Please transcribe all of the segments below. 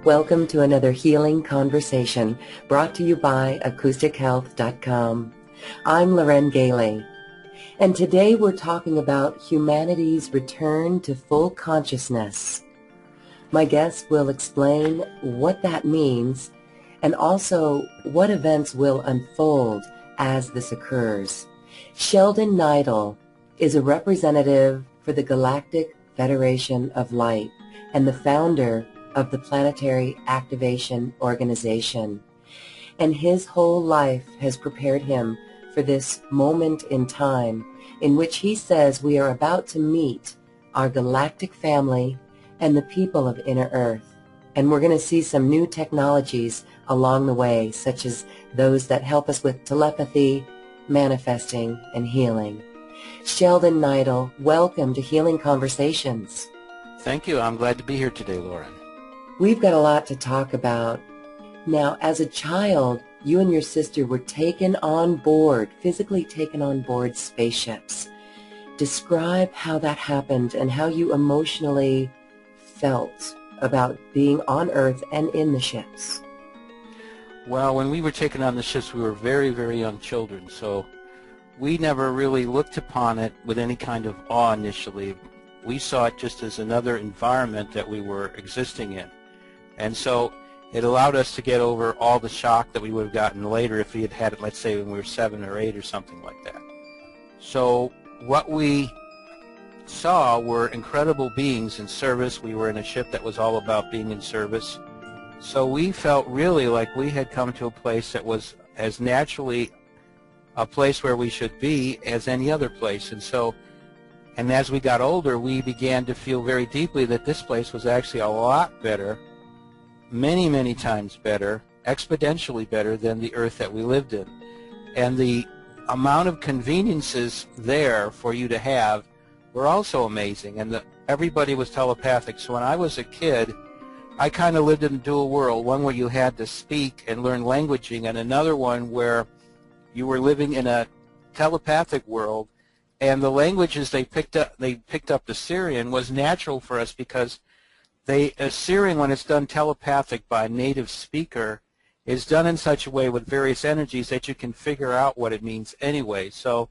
Welcome to another healing conversation brought to you by AcousticHealth.com. I'm Loren Gailey, and today we're talking about humanity's return to full consciousness. My guest will explain what that means and also what events will unfold as this occurs. Sheldon Nidle is a representative for the Galactic Federation of Light and the founder of the Planetary Activation Organization. And his whole life has prepared him for this moment in time in which he says we are about to meet our galactic family and the people of Inner Earth. And we're going to see some new technologies along the way, such as those that help us with telepathy, manifesting, and healing. Sheldon Nidle, welcome to Healing Conversations. Thank you. I'm glad to be here today, Lauren. We've got a lot to talk about. Now, as a child, you and your sister were taken on board, physically taken on board spaceships. Describe how that happened and how you emotionally felt about being on Earth and in the ships. Well, when we were taken on the ships, we were very, very young children, so we never really looked upon it with any kind of awe initially. We saw it just as another environment that we were existing in. And so it allowed us to get over all the shock that we would have gotten later if we had had it, let's say, when we were 7 or 8 or something like that. So what we saw were incredible beings in service. We were in a ship that was all about being in service. So we felt really like we had come to a place that was as naturally a place where we should be as any other place. And as we got older, we began to feel very deeply that this place was actually a lot better, many, many times better, exponentially better than the Earth that we lived in. And the amount of conveniences there for you to have were also amazing, and everybody was telepathic. So when I was a kid, I kind of lived in a dual world, one where you had to speak and learn languaging, and another one where you were living in a telepathic world, and the languages they picked up the Sirian was natural for us because Sirian, when it's done telepathic by a native speaker, is done in such a way with various energies that you can figure out what it means anyway. So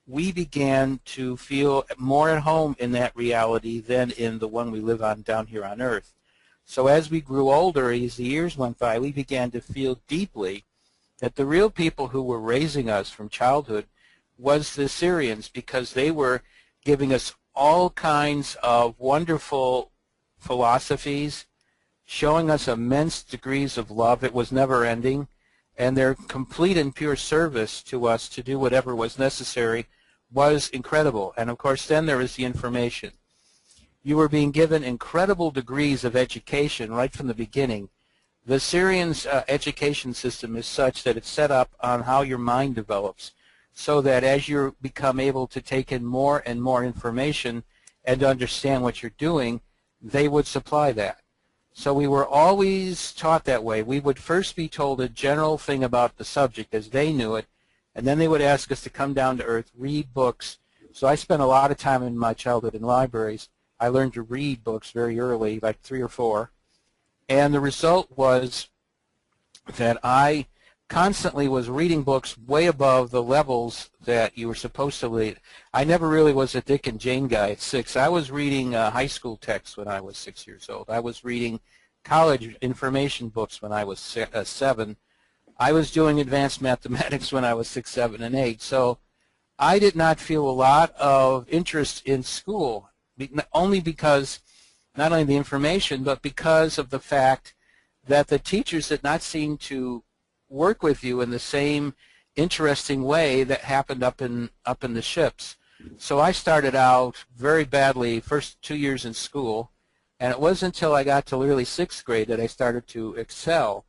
we began to feel more at home in that reality than in the one we live on down here on Earth. So as we grew older, as the years went by, we began to feel deeply that the real people who were raising us from childhood was the Sirians, because they were giving us all kinds of wonderful philosophies, showing us immense degrees of love. It was never ending, and their complete and pure service to us to do whatever was necessary was incredible. And of course then there is the information. You were being given incredible degrees of education right from the beginning. The Sirian's education system is such that it's set up on how your mind develops, so that as you become able to take in more and more information and understand what you're doing, they would supply that. So we were always taught that way. We would first be told a general thing about the subject as they knew it, and then they would ask us to come down to Earth, read books. So I spent a lot of time in my childhood in libraries. I learned to read books very early, like 3 or 4. And the result was that I constantly was reading books way above the levels that you were supposed to read. I never really was a Dick and Jane guy at 6. I was reading high school texts when I was 6 years old. I was reading college information books when I was 7. I was doing advanced mathematics when I was 6, 7, and 8. So I did not feel a lot of interest in school, only because not only the information, but because of the fact that the teachers did not seem to work with you in the same interesting way that happened up in the ships. So I started out very badly first 2 years in school, and it wasn't until I got to early 6th grade that I started to excel,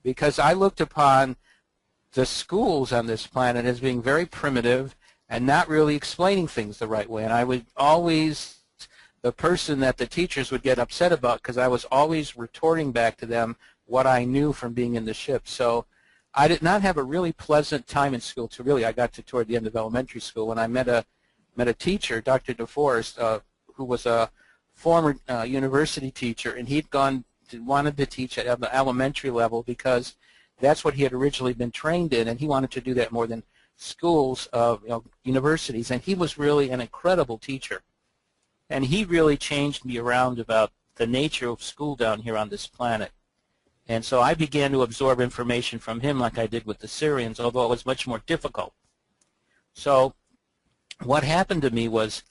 because I looked upon the schools on this planet as being very primitive and not really explaining things the right way. And I would always, the person that the teachers would get upset about, because I was always retorting back to them what I knew from being in the ship. So I did not have a really pleasant time in school till really I got to toward the end of elementary school, when I met a teacher, Dr. DeForest, who was a former university teacher, and he'd gone wanted to teach at the elementary level because that's what he had originally been trained in, and he wanted to do that more than schools, universities. And he was really an incredible teacher. And he really changed me around about the nature of school down here on this planet. And so I began to absorb information from him like I did with the Sirians, although it was much more difficult. So what happened to me was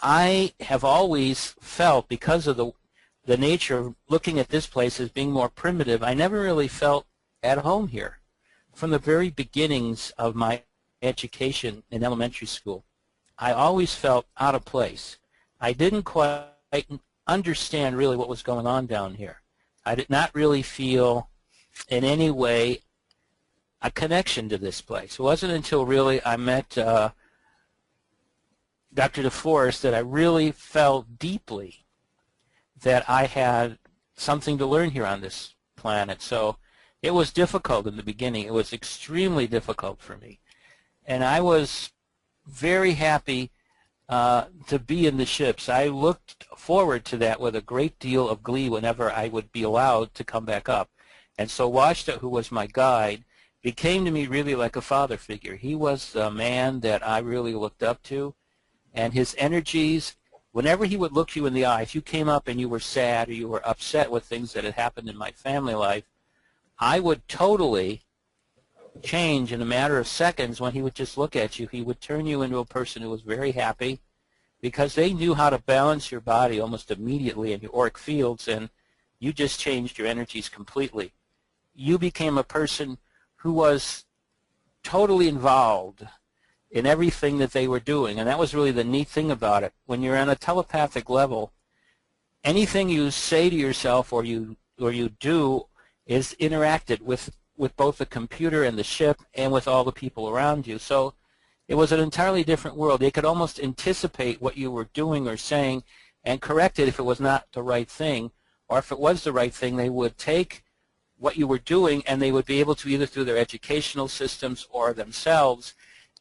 I have always felt, because of the nature of looking at this place as being more primitive, I never really felt at home here. From the very beginnings of my education in elementary school, I always felt out of place. I didn't quite understand really what was going on down here. I did not really feel in any way a connection to this place. It wasn't until really I met Dr. DeForest that I really felt deeply that I had something to learn here on this planet. So it was difficult in the beginning. It was extremely difficult for me. And I was very happy to be in the ships. I looked forward to that with a great deal of glee whenever I would be allowed to come back up. And so Washta, who was my guide, became to me really like a father figure. He was the man that I really looked up to, and his energies, whenever he would look you in the eye, if you came up and you were sad or you were upset with things that had happened in my family life, I would totally change in a matter of seconds. When he would just look at you, he would turn you into a person who was very happy, because they knew how to balance your body almost immediately in your auric fields, and you just changed your energies completely. You became a person who was totally involved in everything that they were doing, and that was really the neat thing about it. When you're on a telepathic level, anything you say to yourself or you do is interacted with both the computer and the ship and with all the people around you. So it was an entirely different world. They could almost anticipate what you were doing or saying and correct it if it was not the right thing, or if it was the right thing, they would take what you were doing and they would be able to, either through their educational systems or themselves,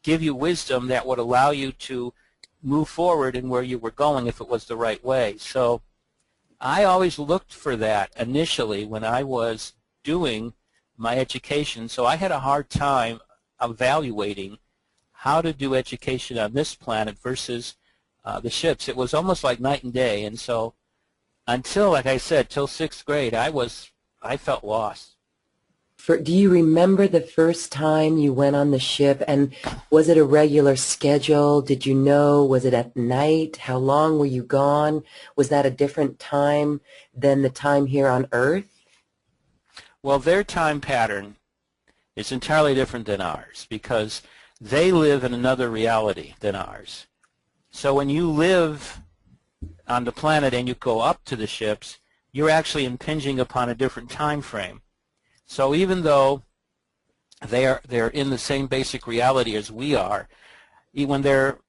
give you wisdom that would allow you to move forward in where you were going if it was the right way. So I always looked for that initially when I was doing my education. So I had a hard time evaluating how to do education on this planet versus the ships. It was almost like night and day. And so until, like I said, till 6th grade, I felt lost. Do you remember the first time you went on the ship, and was it a regular schedule? Did you know? Was it at night? How long were you gone? Was that a different time than the time here on Earth? Well, their time pattern is entirely different than ours, because they live in another reality than ours. So when you live on the planet and you go up to the ships, you're actually impinging upon a different time frame. So even though they're in the same basic reality as we are, when they're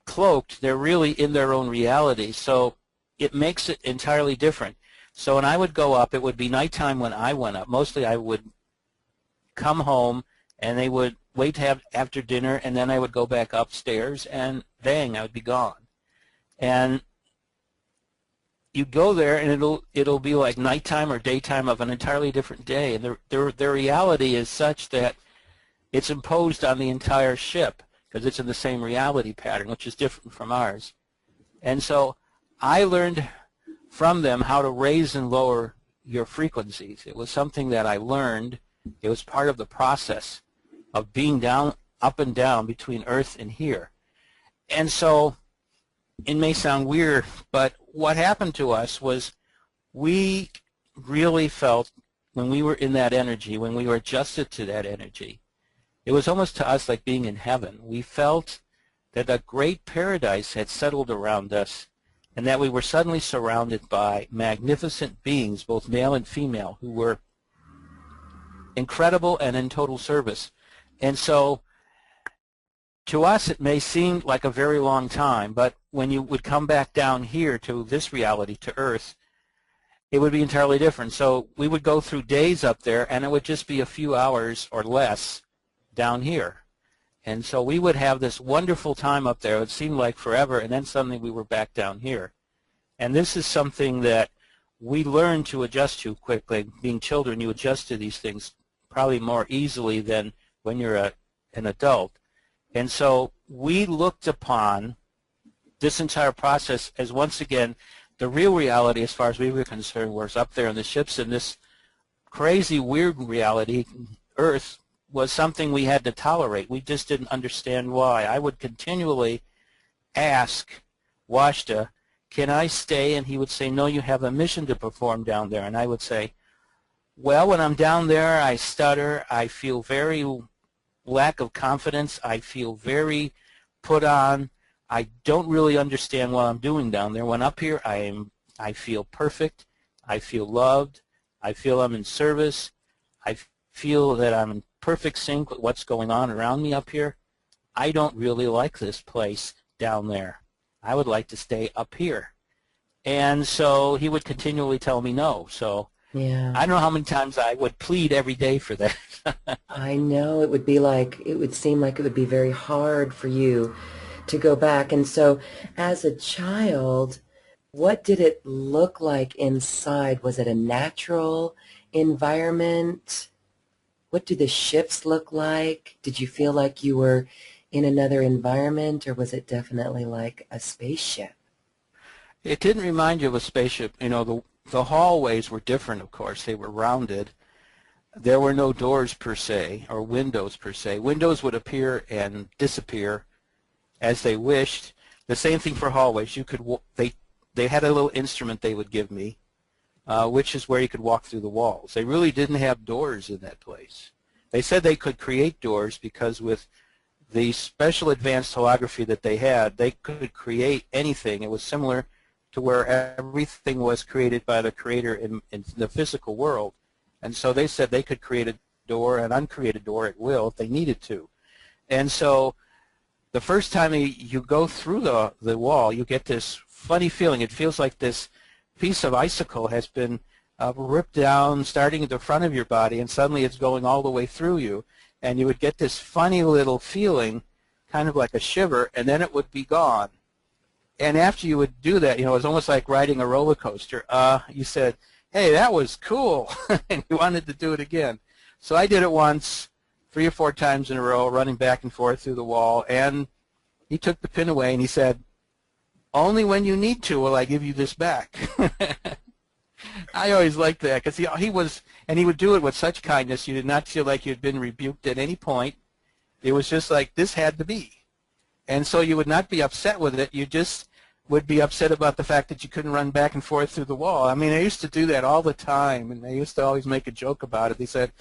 cloaked, they're really in their own reality. So it makes it entirely different. So when I would go up, it would be nighttime when I went up. Mostly I would come home and they would wait to have after dinner, and then I would go back upstairs, and bang, I would be gone. And you go there, and it'll be like nighttime or daytime of an entirely different day, and their reality is such that it's imposed on the entire ship because it's in the same reality pattern, which is different from ours. And so I learned from them how to raise and lower your frequencies. It was something that I learned. It was part of the process of being down, up and down between Earth and here. And so it may sound weird, but what happened to us was we really felt when we were in that energy, when we were adjusted to that energy, it was almost to us like being in heaven. We felt that a great paradise had settled around us, and that we were suddenly surrounded by magnificent beings, both male and female, who were incredible and in total service. And so to us it may seem like a very long time, but when you would come back down here to this reality, to Earth, it would be entirely different. So we would go through days up there, and it would just be a few hours or less down here. And so we would have this wonderful time up there. It would seem like forever, and then suddenly we were back down here. And this is something that we learn to adjust to quickly. Being children, you adjust to these things probably more easily than when you're an adult. And so we looked upon this entire process as, once again, the real reality as far as we were concerned was up there in the ships, and this crazy, weird reality, Earth, was something we had to tolerate. We just didn't understand why. I would continually ask Washta, can I stay? And he would say, no, you have a mission to perform down there. And I would say, well, when I'm down there, I stutter. I feel very lack of confidence. I feel very put on. I don't really understand what I'm doing down there. When up here, I feel perfect. I feel loved. I feel I'm in service. I feel that I'm in perfect sync with what's going on around me up here. I don't really like this place down there. I would like to stay up here. And so he would continually tell me no. So yeah. I don't know how many times I would plead every day for that. I know it would seem like it would be very hard for you to go back. And so as a child, what did it look like inside? Was it a natural environment? What do the ships look like? Did you feel like you were in another environment, or was it definitely like a spaceship? It didn't remind you of a spaceship. You know, the hallways were different, of course. They were rounded. There were no doors per se, or windows per se. Windows would appear and disappear as they wished. The same thing for hallways. You could they had a little instrument they would give me, which is where you could walk through the walls. They really didn't have doors in that place. They said they could create doors because with the special advanced holography that they had, they could create anything. It was similar to where everything was created by the Creator in the physical world. And so they said they could create a door, an uncreated door at will if they needed to. And so the first time you go through the wall, you get this funny feeling. It feels like this piece of icicle has been ripped down, starting at the front of your body, and suddenly it's going all the way through you. And you would get this funny little feeling, kind of like a shiver, and then it would be gone. And after you would do that, you know, it was almost like riding a roller coaster. You said, hey, that was cool, and you wanted to do it again. So I did it once, 3 or 4 times in a row, running back and forth through the wall, and he took the pin away and he said, only when you need to will I give you this back. I always liked that because he would do it with such kindness. You did not feel like you had been rebuked at any point. It was just like this had to be. And so you would not be upset with it. You just would be upset about the fact that you couldn't run back and forth through the wall. I mean, I used to do that all the time, and they used to always make a joke about it. They said,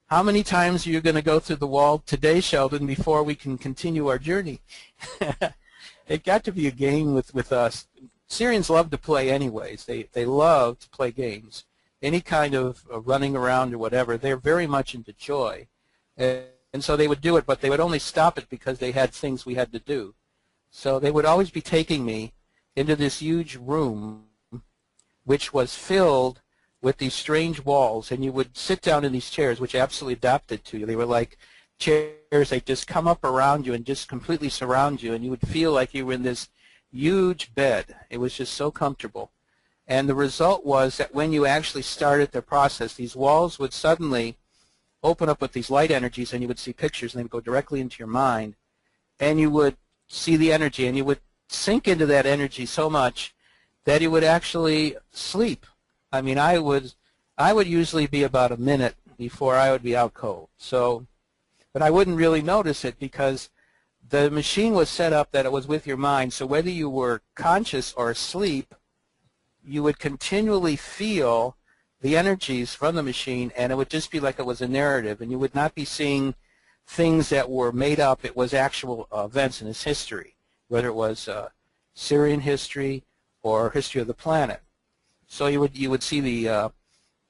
how many times are you going to go through the wall today, Sheldon, before we can continue our journey? It got to be a game with us. Sirians love to play anyways. They love to play games. Any kind of running around or whatever, they're very much into joy. And so they would do it, but they would only stop it because they had things we had to do. So they would always be taking me into this huge room which was filled with these strange walls, and you would sit down in these chairs which absolutely adapted to you. They were like chairs. They just come up around you and just completely surround you, and you would feel like you were in this huge bed. It was just so comfortable. And the result was that when you actually started the process, these walls would suddenly open up with these light energies, and you would see pictures, and they would go directly into your mind, and you would see the energy, and you would sink into that energy so much that you would actually sleep. I mean, I would usually be about a minute before I would be out cold. So, but I wouldn't really notice it because the machine was set up that it was with your mind. So whether you were conscious or asleep, you would continually feel the energies from the machine, and it would just be like it was a narrative, and you would not be seeing things that were made up. It was actual events in its history, whether it was Sirian history or history of the planet. So you would see the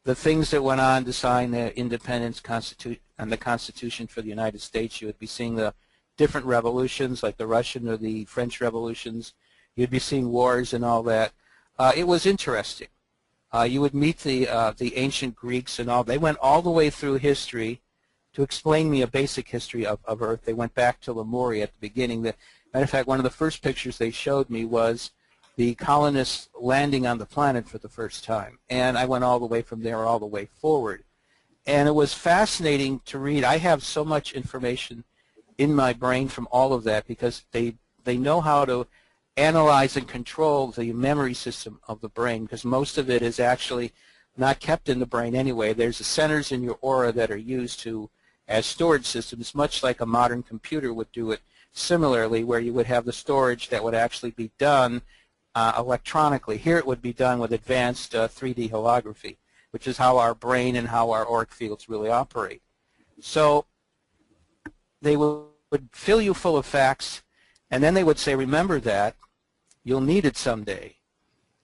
things that went on to sign the independence and the Constitution for the United States. You would be seeing the different revolutions, like the Russian or the French revolutions. You'd be seeing wars and all that. It was interesting. You would meet the ancient Greeks and all. They went all the way through history to explain me a basic history of Earth. They went back to Lemuria at the beginning. Matter of fact, one of the first pictures they showed me was the colonists landing on the planet for the first time. And I went all the way from there all the way forward. And it was fascinating to read. I have so much information in my brain from all of that because they know how to analyze and control the memory system of the brain, because most of it is actually not kept in the brain anyway. There's the centers in your aura that are used as storage systems, much like a modern computer would do it similarly, where you would have the storage that would actually be done electronically. Here it would be done with advanced 3D holography, which is how our brain and how our auric fields really operate. So they would fill you full of facts, and then they would say, remember that, you'll need it someday.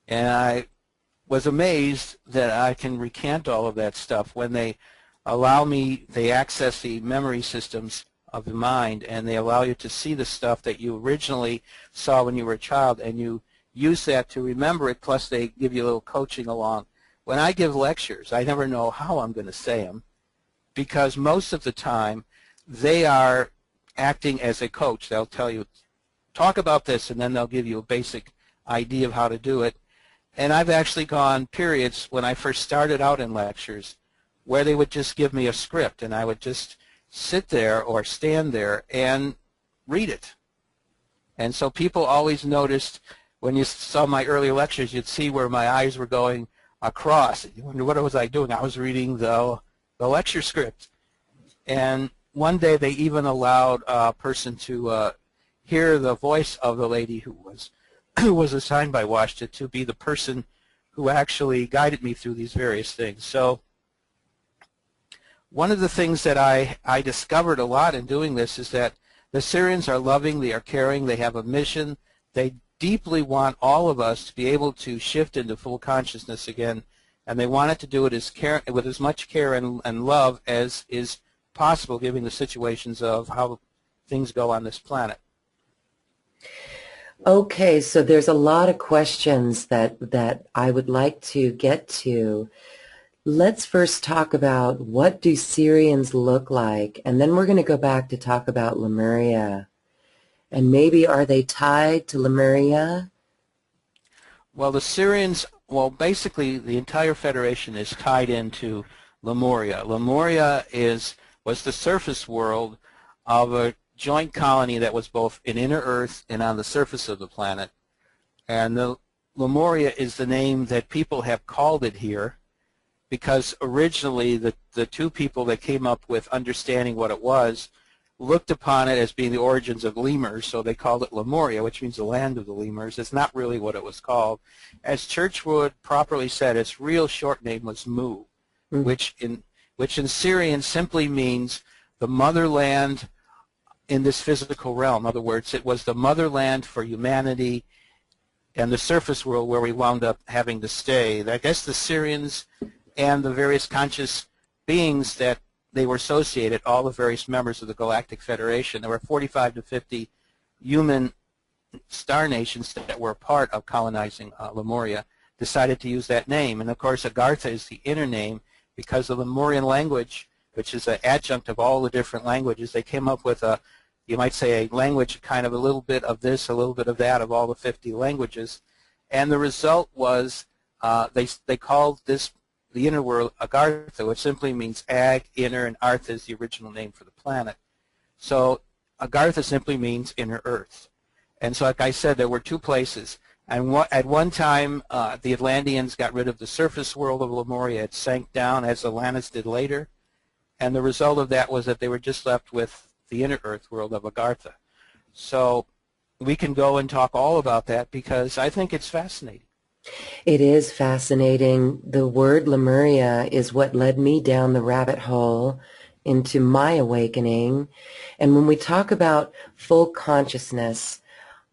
And I was amazed that I can recant all of that stuff when they allow me, they access the memory systems of the mind, and they allow you to see the stuff that you originally saw when you were a child, and you use that to remember it, plus they give you a little coaching along. When I give lectures, I never know how I'm going to say them, because most of the time they are acting as a coach. They'll tell you, talk about this, and then they'll give you a basic idea of how to do it. And I've actually gone periods when I first started out in lectures where they would just give me a script, and I would just sit there or stand there and read it. And so people always noticed, when you saw my earlier lectures, you'd see where my eyes were going across. You wonder, what was I doing? I was reading the lecture script. And one day they even allowed a person to hear the voice of the lady who was assigned by Washington to be the person who actually guided me through these various things. So one of the things that I discovered a lot in doing this is that the Sirians are loving, they are caring, they have a mission. They deeply want all of us to be able to shift into full consciousness again, and they wanted to do it with as much care and love as is possible, given the situations of how things go on this planet. Okay, so there's a lot of questions that I would like to get to. Let's first talk about, what do Sirians look like? And then we're going to go back to talk about Lemuria. And maybe, are they tied to Lemuria? Well, the Sirians, well, basically the entire Federation is tied into Lemuria. Lemuria was the surface world of a joint colony that was both in inner Earth and on the surface of the planet. And the Lemuria is the name that people have called it here, because originally the two people that came up with understanding what it was looked upon it as being the origins of lemurs, so they called it Lemuria, which means the land of the lemurs. It's not really what it was called. As Churchwood properly said, its real short name was Mu, which in Sirian simply means the motherland in this physical realm. In other words, it was the motherland for humanity and the surface world where we wound up having to stay. I guess the Sirians and the various conscious beings that they were associated, all the various members of the Galactic Federation, there were 45 to 50 human star nations that were a part of colonizing Lemuria, decided to use that name. And of course, Agartha is the inner name, because the Lemurian language, which is an adjunct of all the different languages, they came up with a, you might say, a language kind of a little bit of this, a little bit of that, of all the 50 languages. And the result was they called this, the inner world, Agartha, which simply means ag, inner, and Artha is the original name for the planet. So Agartha simply means inner Earth. And so, like I said, there were two places. And at one time, the Atlanteans got rid of the surface world of Lemuria. It sank down, as Atlantis did later. And the result of that was that they were just left with the inner Earth world of Agartha. So we can go and talk all about that, because I think it's fascinating. It is fascinating. The word Lemuria is what led me down the rabbit hole into my awakening. And when we talk about full consciousness,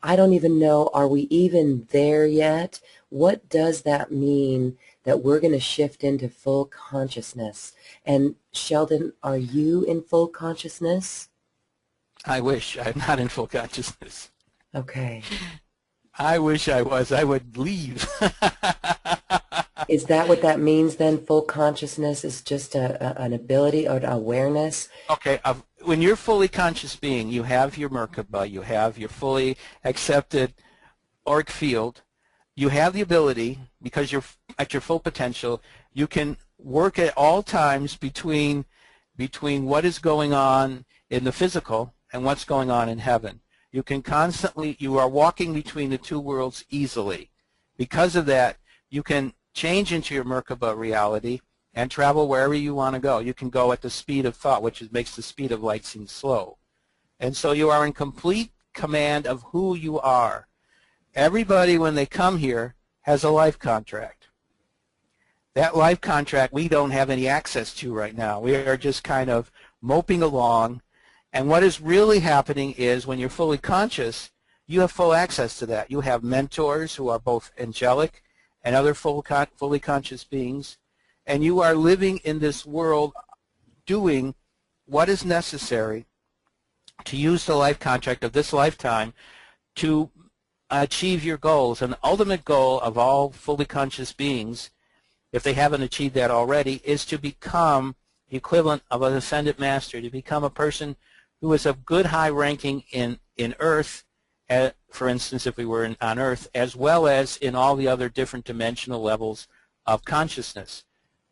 I don't even know, are we even there yet? What does that mean, that we're going to shift into full consciousness? And Sheldon, are you in full consciousness? I wish. I'm not in full consciousness. Okay. I wish I was. I would leave. Is that what that means then? Full consciousness is just an ability or an awareness? Okay. When you're fully conscious being, you have your Merkaba, you have your fully accepted auric field, you have the ability, because you're at your full potential, you can work at all times between what is going on in the physical and what's going on in heaven. You can constantly, you are walking between the two worlds easily. Because of that, you can change into your Merkaba reality and travel wherever you want to go. You can go at the speed of thought, which makes the speed of light seem slow. And so you are in complete command of who you are. Everybody, when they come here, has a life contract. That life contract we don't have any access to right now. We are just kind of moping along. And what is really happening is when you're fully conscious, you have full access to that. You have mentors who are both angelic and other fully conscious beings. And you are living in this world doing what is necessary to use the life contract of this lifetime to achieve your goals. And the ultimate goal of all fully conscious beings, if they haven't achieved that already, is to become the equivalent of an ascended master, to become a person who is of good high ranking in Earth, for instance, if we were on Earth, as well as in all the other different dimensional levels of consciousness,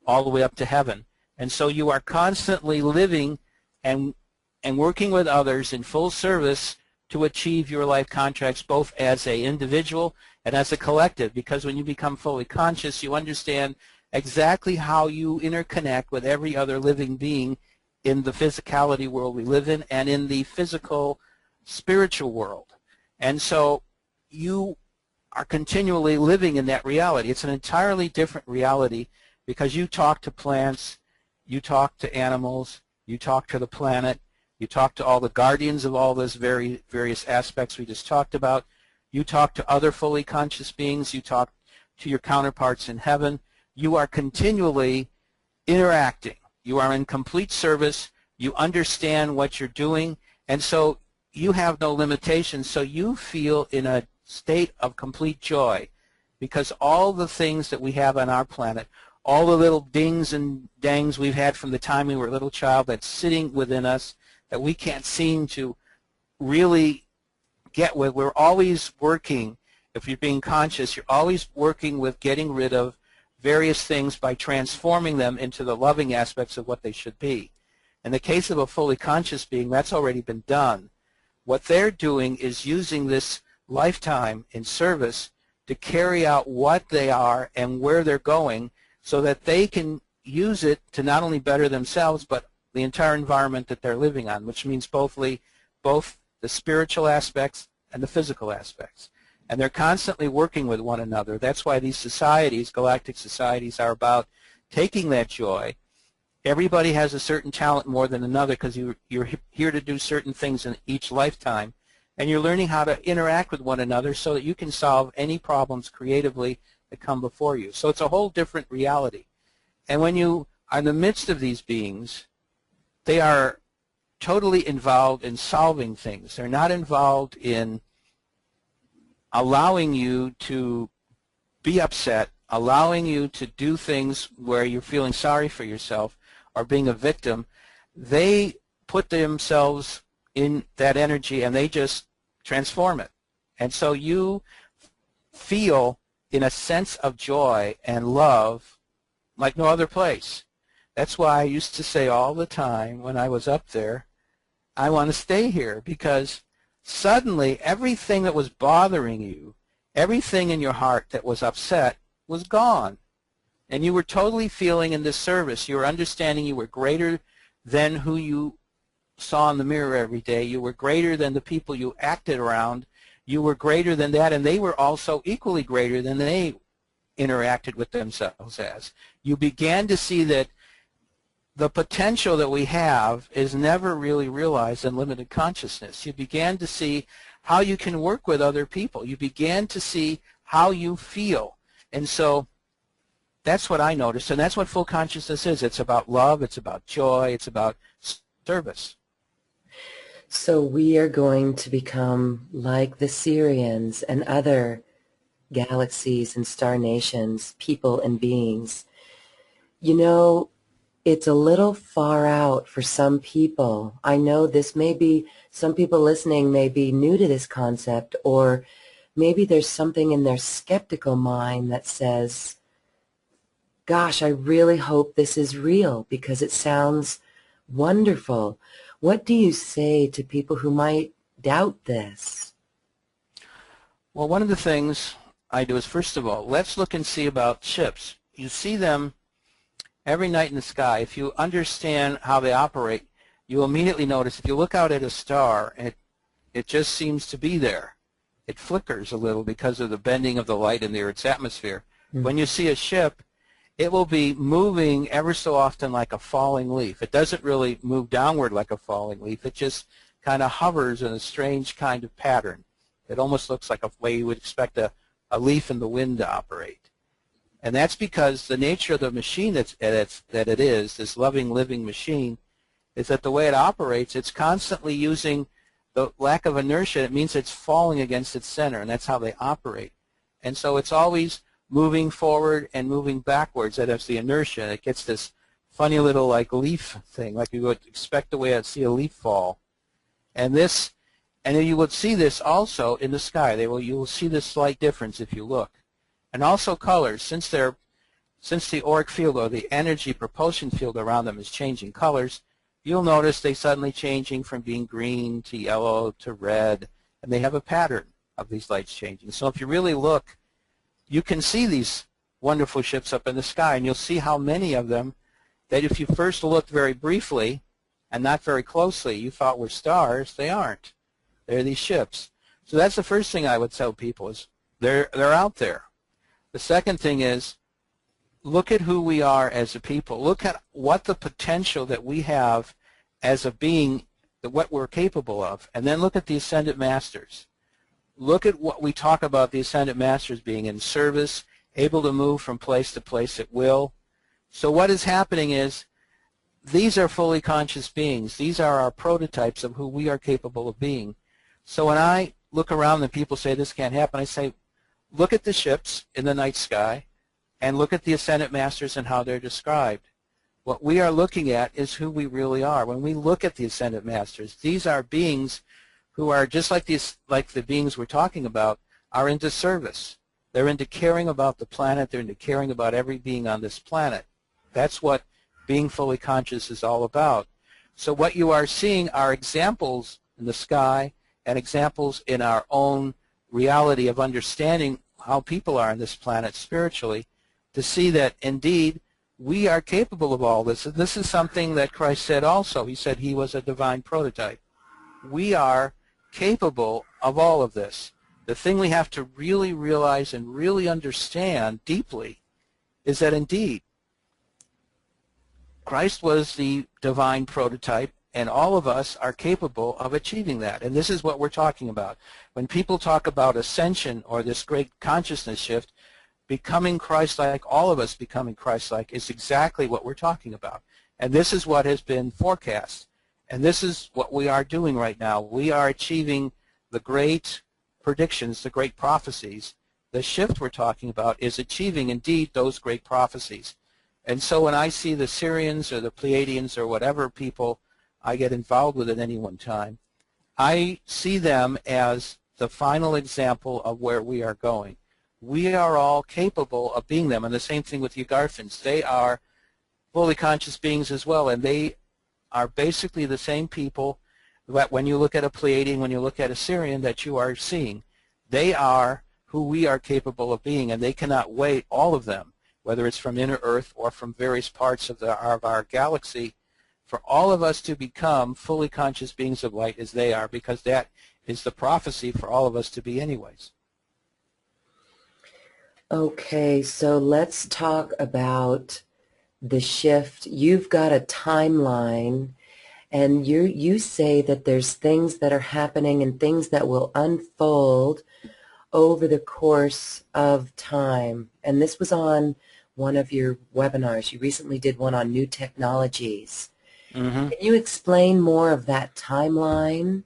all the way up to heaven. And so you are constantly living and working with others in full service to achieve your life contracts, both as an individual and as a collective, because when you become fully conscious, you understand exactly how you interconnect with every other living being in the physicality world we live in and in the physical spiritual world. And so you are continually living in that reality. It's an entirely different reality because you talk to plants, you talk to animals, you talk to the planet, you talk to all the guardians of all those various aspects we just talked about, you talk to other fully conscious beings, you talk to your counterparts in heaven. You are continually interacting. You are in complete service. You understand what you're doing, and so you have no limitations. So you feel in a state of complete joy because all the things that we have on our planet, all the little dings and dangs we've had from the time we were a little child that's sitting within us that we can't seem to really get with, we're always working. If you're being conscious, you're always working with getting rid of various things by transforming them into the loving aspects of what they should be. In the case of a fully conscious being, that's already been done. What they're doing is using this lifetime in service to carry out what they are and where they're going so that they can use it to not only better themselves but the entire environment that they're living on, which means both the spiritual aspects and the physical aspects. And they're constantly working with one another. That's why these societies, galactic societies, are about taking that joy. Everybody has a certain talent more than another because you're here to do certain things in each lifetime. And you're learning how to interact with one another so that you can solve any problems creatively that come before you. So it's a whole different reality. And when you are in the midst of these beings, they are totally involved in solving things. They're not involved in allowing you to be upset, allowing you to do things where you're feeling sorry for yourself or being a victim. They put themselves in that energy and they just transform it. And so you feel in a sense of joy and love like no other place. That's why I used to say all the time when I was up there, I want to stay here, because suddenly everything that was bothering you, everything in your heart that was upset was gone. And you were totally feeling in this service. You were understanding you were greater than who you saw in the mirror every day. You were greater than the people you acted around. You were greater than that, and they were also equally greater than they interacted with themselves as. You began to see that the potential that we have is never really realized in limited consciousness. You began to see how you can work with other people. You began to see how you feel. And so that's what I noticed, and that's what full consciousness is. It's about love, it's about joy, it's about service. So we are going to become like the Sirians and other galaxies and star nations, people and beings. You know, it's a little far out for some people. I know this may be, some people listening may be new to this concept or maybe there's something in their skeptical mind that says, gosh, I really hope this is real because it sounds wonderful. What do you say to people who might doubt this? Well, one of the things I do is, first of all, let's look and see about ships. You see them every night in the sky. If you understand how they operate, you'll immediately notice if you look out at a star, it just seems to be there. It flickers a little because of the bending of the light in the Earth's atmosphere. Mm-hmm. When you see a ship, it will be moving ever so often like a falling leaf. It doesn't really move downward like a falling leaf. It just kind of hovers in a strange kind of pattern. It almost looks like a way you would expect a leaf in the wind to operate. And that's because the nature of the machine that it is, this loving, living machine, is that the way it operates, it's constantly using the lack of inertia. It means it's falling against its center, and that's how they operate. And so it's always moving forward and moving backwards. That is the inertia. It gets this funny little like leaf thing, like you would expect the way I'd see a leaf fall. And then you would see this also in the sky. You will see this slight difference if you look. And also colors, since the auric field or the energy propulsion field around them is changing colors, you'll notice they suddenly changing from being green to yellow to red, and they have a pattern of these lights changing. So if you really look, you can see these wonderful ships up in the sky, and you'll see how many of them that if you first looked very briefly and not very closely, you thought were stars. They aren't. They're these ships. So that's the first thing I would tell people is they're out there. The second thing is look at who we are as a people. Look at what the potential that we have as a being, what we're capable of, and then look at the Ascended Masters. Look at what we talk about the Ascended Masters being in service, able to move from place to place at will. So what is happening is these are fully conscious beings. These are our prototypes of who we are capable of being. So when I look around and people say this can't happen, I say, look at the ships in the night sky and look at the Ascended Masters and how they're described. What we are looking at is who we really are. When we look at the Ascended Masters, these are beings who are just like the beings we're talking about, are into service. They're into caring about the planet. They're into caring about every being on this planet. That's what being fully conscious is all about. So what you are seeing are examples in the sky and examples in our own reality of understanding how people are on this planet spiritually, to see that indeed we are capable of all this. And this is something that Christ said also. He said he was a divine prototype. We are capable of all of this. The thing we have to really realize and really understand deeply is that indeed Christ was the divine prototype, and all of us are capable of achieving that. And this is what we're talking about. When people talk about ascension or this great consciousness shift, becoming Christ-like, all of us becoming Christ-like, is exactly what we're talking about. And this is what has been forecast. And this is what we are doing right now. We are achieving the great predictions, the great prophecies. The shift we're talking about is achieving indeed those great prophecies. And so when I see the Sirians or the Pleiadians or whatever people I get involved with at any one time, I see them as the final example of where we are going. We are all capable of being them. And the same thing with Yugarthans. They are fully conscious beings as well, and they are basically the same people that when you look at a Pleiadian, when you look at a Sirian, that you are seeing. They are who we are capable of being, and they cannot wait, all of them, whether it's from inner Earth or from various parts of our galaxy, for all of us to become fully conscious beings of light as they are, because that is the prophecy for all of us to be anyways. Okay, so let's talk about the shift. You've got a timeline, and you say that there's things that are happening and things that will unfold over the course of time. And this was on one of your webinars. You recently did one on new technologies. Mm-hmm. Can you explain more of that timeline?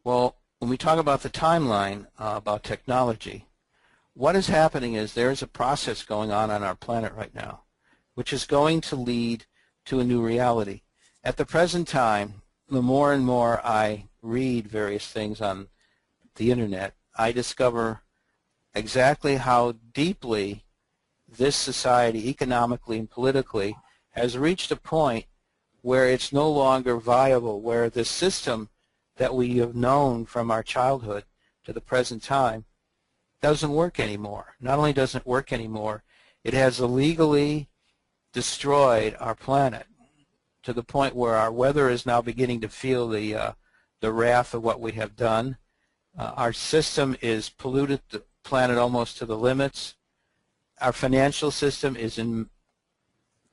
Well, when we talk about the timeline, about technology, what is happening is there's a process going on our planet right now, which is going to lead to a new reality. At the present time, the more and more I read various things on the internet, I discover exactly how deeply this society, economically and politically, has reached a point where it's no longer viable, where the system that we have known from our childhood to the present time doesn't work anymore. Not only doesn't work anymore, it has illegally destroyed our planet to the point where our weather is now beginning to feel the wrath of what we have done. Our system is polluted the planet almost to the limits. Our financial system is in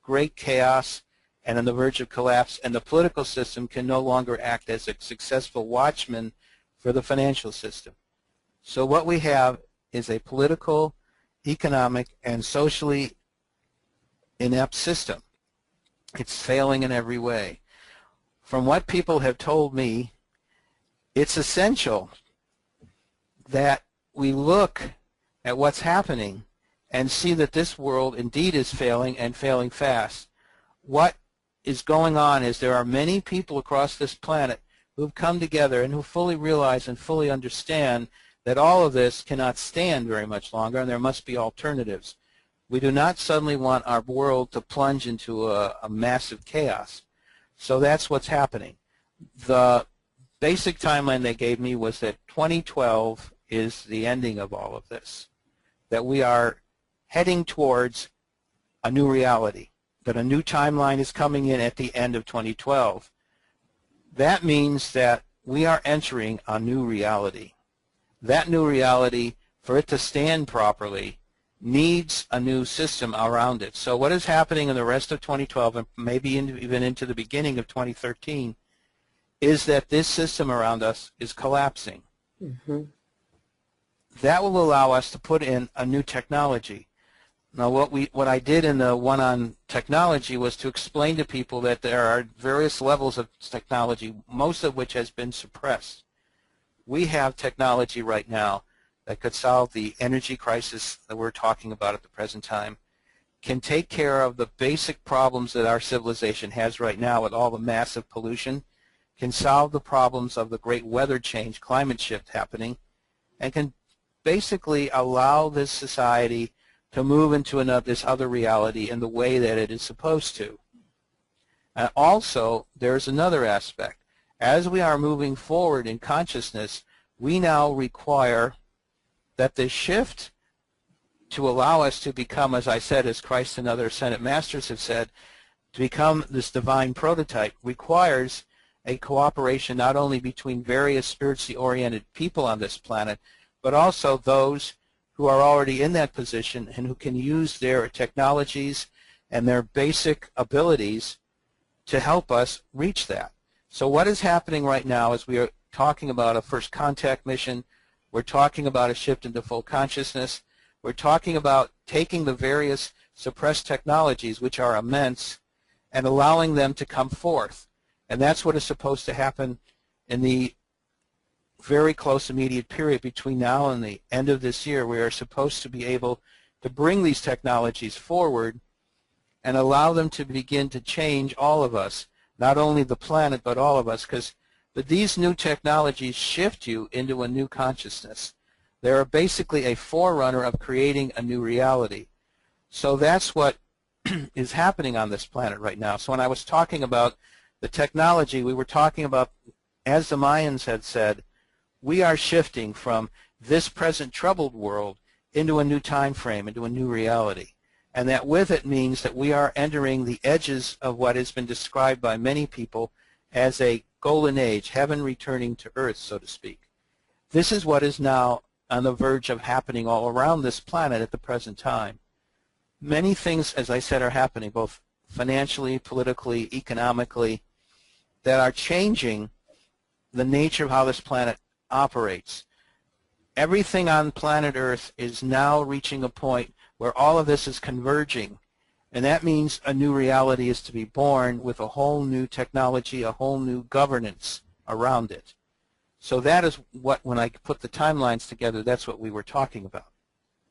great chaos and on the verge of collapse, and the political system can no longer act as a successful watchman for the financial system. So what we have is a political, economic, and socially inept system. It's failing in every way. From what people have told me, it's essential that we look at what's happening and see that this world indeed is failing and failing fast. What is going on is there are many people across this planet who have come together and who fully realize and fully understand that all of this cannot stand very much longer and there must be alternatives. We do not suddenly want our world to plunge into a massive chaos. So that's what's happening. The basic timeline they gave me was that 2012 is the ending of all of this, that we are heading towards a new reality, that a new timeline is coming in at the end of 2012. That means that we are entering a new reality. That new reality, for it to stand properly, needs a new system around it. So what is happening in the rest of 2012 and maybe even into the beginning of 2013 is that this system around us is collapsing. Mm-hmm. That will allow us to put in a new technology. Now what I did in the one on technology was to explain to people that there are various levels of technology, most of which has been suppressed. We have technology right now that could solve the energy crisis that we're talking about at the present time, can take care of the basic problems that our civilization has right now with all the massive pollution, can solve the problems of the great weather change, climate shift happening, and can basically allow this society to move into this other reality in the way that it is supposed to. And also, there's another aspect. As we are moving forward in consciousness, we now require that the shift to allow us to become, as I said, as Christ and other Ascended Masters have said, to become this divine prototype requires a cooperation not only between various spiritually oriented people on this planet, but also those who are already in that position and who can use their technologies and their basic abilities to help us reach that. So what is happening right now is we are talking about a first contact mission. We're talking about a shift into full consciousness. We're talking about taking the various suppressed technologies, which are immense, and allowing them to come forth. And that's what is supposed to happen in the very close immediate period between now and the end of this year. We are supposed to be able to bring these technologies forward and allow them to begin to change all of us, not only the planet, but all of us, because these new technologies shift you into a new consciousness. They are basically a forerunner of creating a new reality. So that's what is happening on this planet right now. So when I was talking about the technology, we were talking about, as the Mayans had said, we are shifting from this present troubled world into a new time frame, into a new reality. And that with it means that we are entering the edges of what has been described by many people as a golden age, heaven returning to earth, so to speak. This is what is now on the verge of happening all around this planet at the present time. Many things, as I said, are happening, both financially, politically, economically, that are changing the nature of how this planet operates. Everything on planet Earth is now reaching a point where all of this is converging, and that means a new reality is to be born with a whole new technology, a whole new governance around it. So that is what, when I put the timelines together, that's what we were talking about.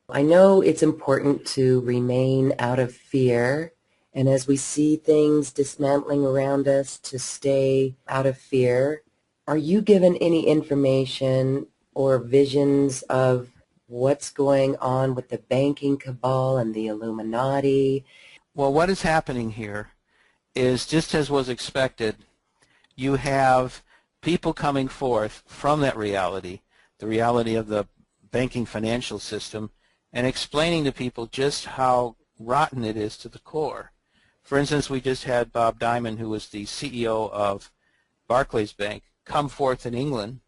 I know it's important to remain out of fear, and as we see things dismantling around us, to stay out of fear. Are you given any information or visions of what's going on with the banking cabal and the Illuminati? Well, what is happening here is, just as was expected, you have people coming forth from that reality, the reality of the banking financial system, and explaining to people just how rotten it is to the core. For instance, we just had Bob Diamond, who was the CEO of Barclays Bank, come forth in England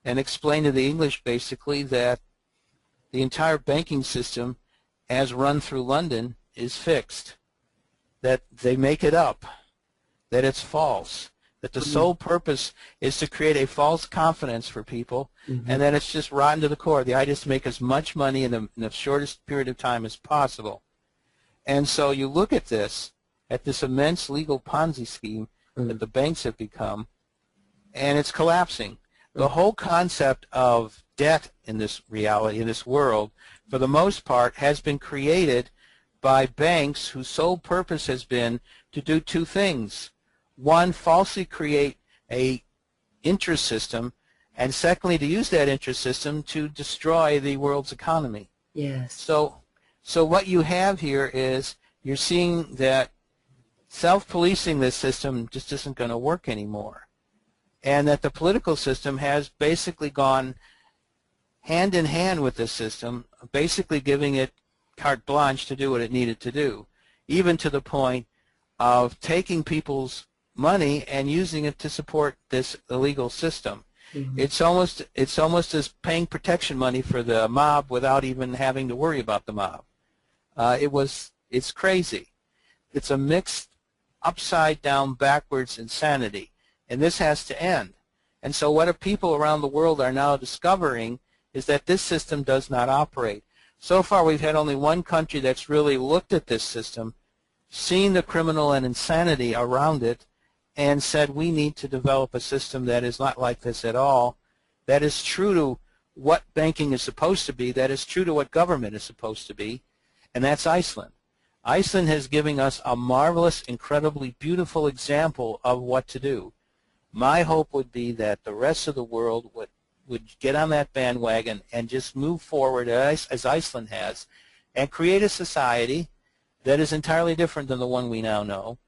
and explain to the English basically that the entire banking system as run through London is fixed, that they make it up, that it's false, that the sole purpose is to create a false confidence for people, and that it's just rotten to the core. The idea is to make as much money in the shortest period of time as possible. And so you look at this immense legal Ponzi scheme that the banks have become, and it's collapsing. The whole concept of debt in this reality, in this world, for the most part, has been created by banks whose sole purpose has been to do two things. One, falsely create a interest system, and secondly, to use that interest system to destroy the world's economy. Yes. So what you have here is you're seeing that self-policing this system just isn't going to work anymore, and that the political system has basically gone hand in hand with this system, basically giving it carte blanche to do what it needed to do, even to the point of taking people's money and using it to support this illegal system. It's almost as paying protection money for the mob without even having to worry about the mob. It's crazy. It's a mixed, upside down, backwards insanity, and this has to end. And so what people around the world are now discovering is that this system does not operate. So far we've had only one country that's really looked at this system, seen the criminal and insanity around it, and said we need to develop a system that is not like this at all, that is true to what banking is supposed to be, that is true to what government is supposed to be, and that's Iceland. Iceland has given us a marvelous, incredibly beautiful example of what to do. My hope would be that the rest of the world would get on that bandwagon and just move forward as Iceland has, and create a society that is entirely different than the one we now know,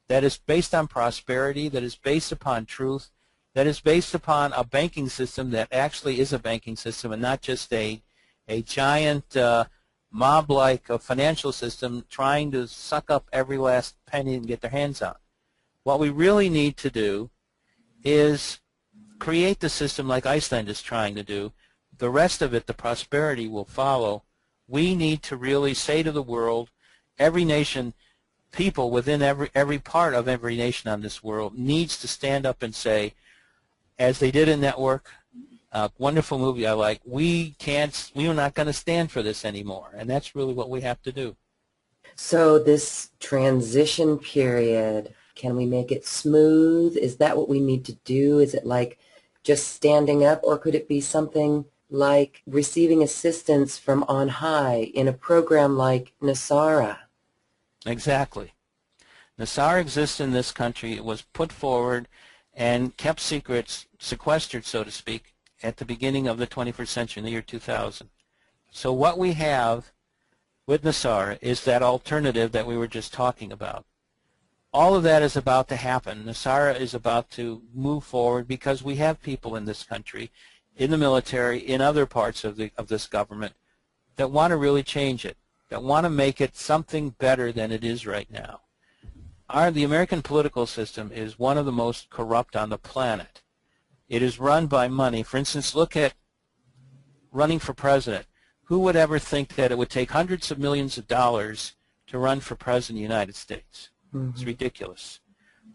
that is based on prosperity, that is based upon truth, that is based upon a banking system that actually is a banking system and not just a giant mob-like financial system trying to suck up every last penny and get their hands on. What we really need to do is create the system like Iceland is trying to do. The rest of it, the prosperity, will follow. We need to really say to the world, every nation, people within every part of every nation on this world needs to stand up and say, as they did in Network, a wonderful movie I like, we are not going to stand for this anymore, and that's really what we have to do. So this transition period, can we make it smooth? Is that what we need to do? Is it like just standing up, or could it be something like receiving assistance from on high in a program like NESARA? Exactly. NESARA exists in this country. It was put forward and kept secrets, sequestered, so to speak, at the beginning of the 21st century, in the year 2000. So what we have with NESARA is that alternative that we were just talking about. All of that is about to happen. NESARA is about to move forward because we have people in this country, in the military, in other parts of this government, that want to really change it, that want to make it something better than it is right now. The American political system is one of the most corrupt on the planet. It is run by money. For instance, look at running for president. Who would ever think that it would take hundreds of millions of dollars to run for president of the United States? It's ridiculous.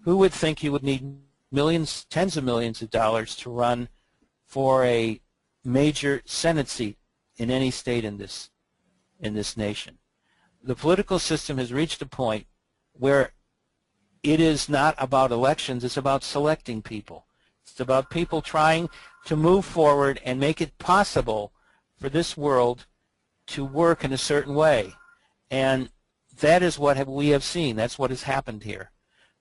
Who would think you would need millions, tens of millions of dollars to run for a major Senate seat in any state in this nation? The political system has reached a point where it is not about elections, it's about selecting people. It's about people trying to move forward and make it possible for this world to work in a certain way. And that is what we have seen. That's what has happened here.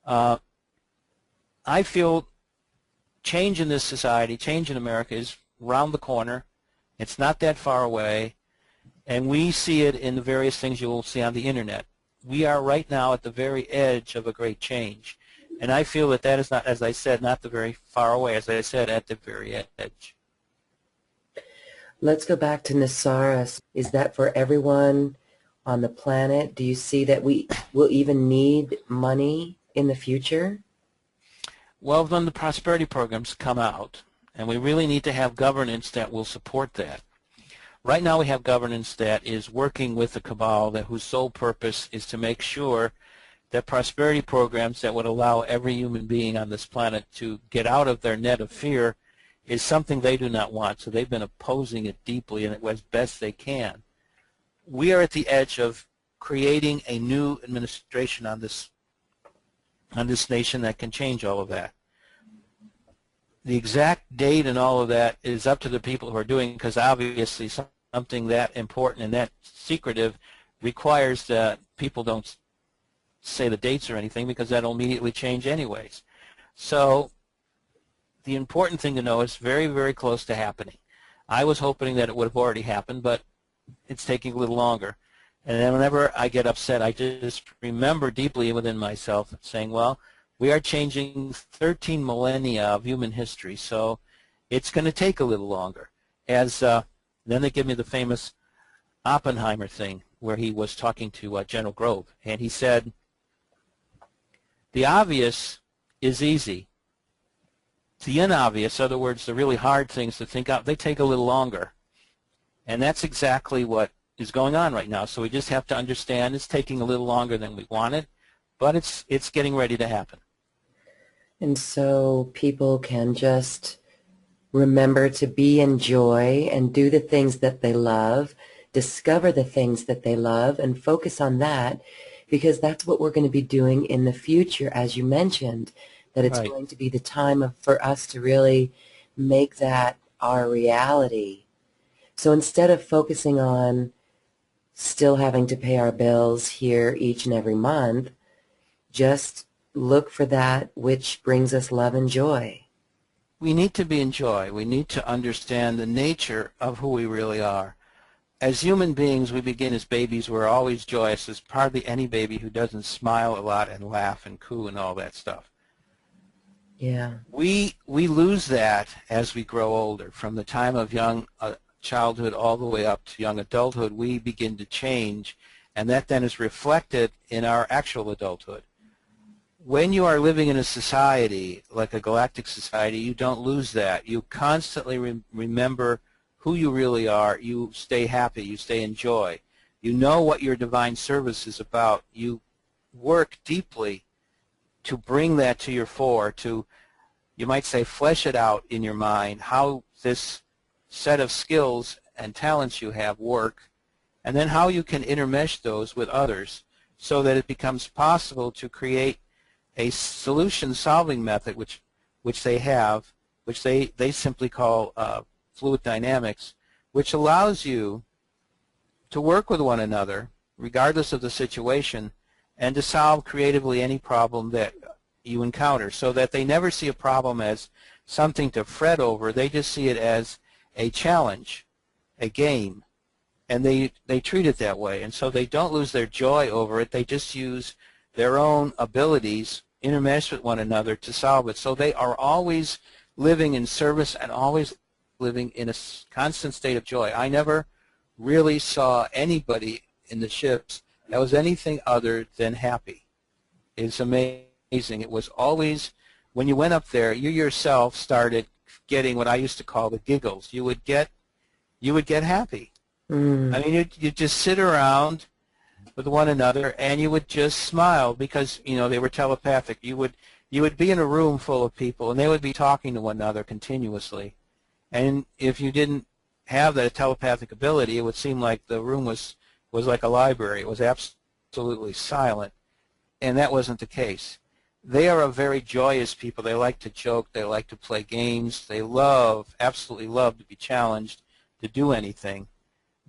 I feel change in this society, change in America, is around the corner. It's not that far away. And we see it in the various things you will see on the Internet. We are right now at the very edge of a great change. And I feel that that is not, as I said, not the very far away, as I said, at the very edge. Let's go back to Nasaris. Is that for everyone on the planet? Do you see that we will even need money in the future? Well, when the prosperity programs come out, and we really need to have governance that will support that. Right now we have governance that is working with the cabal whose sole purpose is to make sure that prosperity programs that would allow every human being on this planet to get out of their net of fear is something they do not want. So they've been opposing it deeply and as best they can. We are at the edge of creating a new administration on this nation that can change all of that. The exact date and all of that is up to the people who are doing it, because obviously something that important and that secretive requires that people don't say the dates or anything, because that'll immediately change anyways. So the important thing to know is very, very close to happening. I was hoping that it would have already happened, but it's taking a little longer. And then whenever I get upset, I just remember deeply within myself saying, well, we are changing 13 millennia of human history, so it's going to take a little longer. As then they give me the famous Oppenheimer thing where he was talking to General Grove, and he said, the obvious is easy. The unobvious, in other words, the really hard things to think out, they take a little longer. And that's exactly what is going on right now. So we just have to understand it's taking a little longer than we wanted, but it's getting ready to happen. And so people can just remember to be in joy and do the things that they love, discover the things that they love, and focus on that, because that's what we're going to be doing in the future, as you mentioned, that it's Right. going to be the time for us to really make that our reality. So instead of focusing on still having to pay our bills here each and every month, just look for that which brings us love and joy. We need to be in joy. We need to understand the nature of who we really are. As human beings, we begin as babies. We're always joyous. There's hardly any baby who doesn't smile a lot and laugh and coo and all that stuff. Yeah. We lose that as we grow older. From the time of young childhood all the way up to young adulthood, we begin to change, and that then is reflected in our actual adulthood. When you are living in a society like a galactic society, you don't lose that. You constantly remember who you really are. You stay happy. You stay in joy. You know what your divine service is about. You work deeply to bring that to your fore, to, you might say, flesh it out in your mind, how this set of skills and talents you have work, and then how you can intermesh those with others so that it becomes possible to create a solution-solving method, which they have, which they simply call fluid dynamics, which allows you to work with one another, regardless of the situation, and to solve creatively any problem that you encounter, so that they never see a problem as something to fret over. They just see it as a challenge, a game, and they treat it that way. And so they don't lose their joy over it. They just use their own abilities, intermesh with one another to solve it. So they are always living in service and always living in a constant state of joy. I never really saw anybody in the ships that was anything other than happy. It's amazing. It was always, when you went up there, you yourself started getting what I used to call the giggles. You would get happy. I mean, you'd just sit around with one another, and you would just smile because, you know, they were telepathic. You would be in a room full of people, and they would be talking to one another continuously. And if you didn't have that telepathic ability, it would seem like the room was like a library. It was absolutely silent, and that wasn't the case. They are a very joyous people. They like to joke. They like to play games. They absolutely love to be challenged to do anything.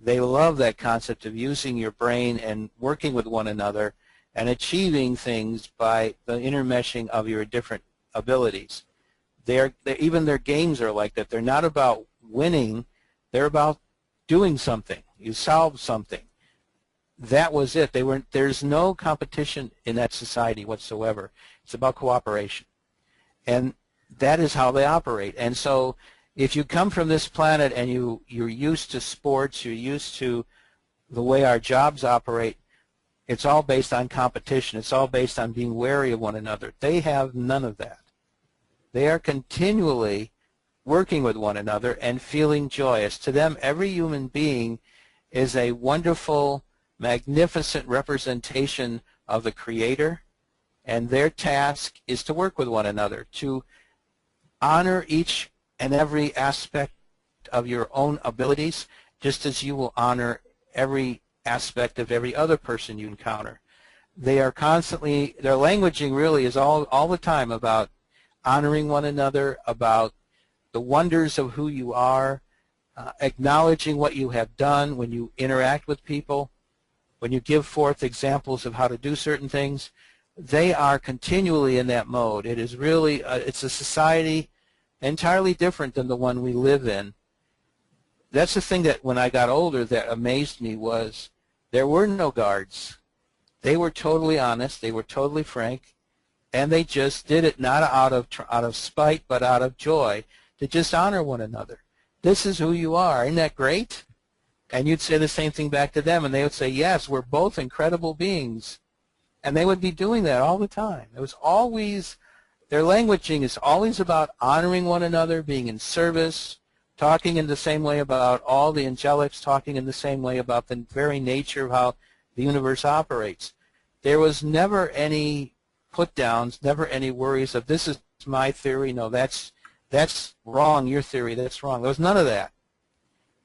They love that concept of using your brain and working with one another and achieving things by the intermeshing of your different abilities. Even their games are like that. They're not about winning. They're about doing something. You solve something. That was it. There's no competition in that society whatsoever. It's about cooperation. And that is how they operate. And so if you come from this planet and you're used to sports, you're used to the way our jobs operate, it's all based on competition. It's all based on being wary of one another. They have none of that. They are continually working with one another and feeling joyous. To them, every human being is a wonderful, magnificent representation of the Creator, and their task is to work with one another, to honor each and every aspect of your own abilities, just as you will honor every aspect of every other person you encounter. They are constantly, their languaging really is all the time about honoring one another, about the wonders of who you are, acknowledging what you have done when you interact with people, when you give forth examples of how to do certain things. They are continually in that mode. It is really, it's a society entirely different than the one we live in. That's the thing that when I got older that amazed me was there were no guards. They were totally honest. They were totally frank. And they just did it not out of spite, but out of joy, to just honor one another. This is who you are. Isn't that great? And you'd say the same thing back to them, and they would say, yes, we're both incredible beings. And they would be doing that all the time. It was always, their languaging is always about honoring one another, being in service, talking in the same way about all the angelics, talking in the same way about the very nature of how the universe operates. There was never any put-downs, never any worries of this is my theory, no, that's wrong, your theory, that's wrong. There was none of that.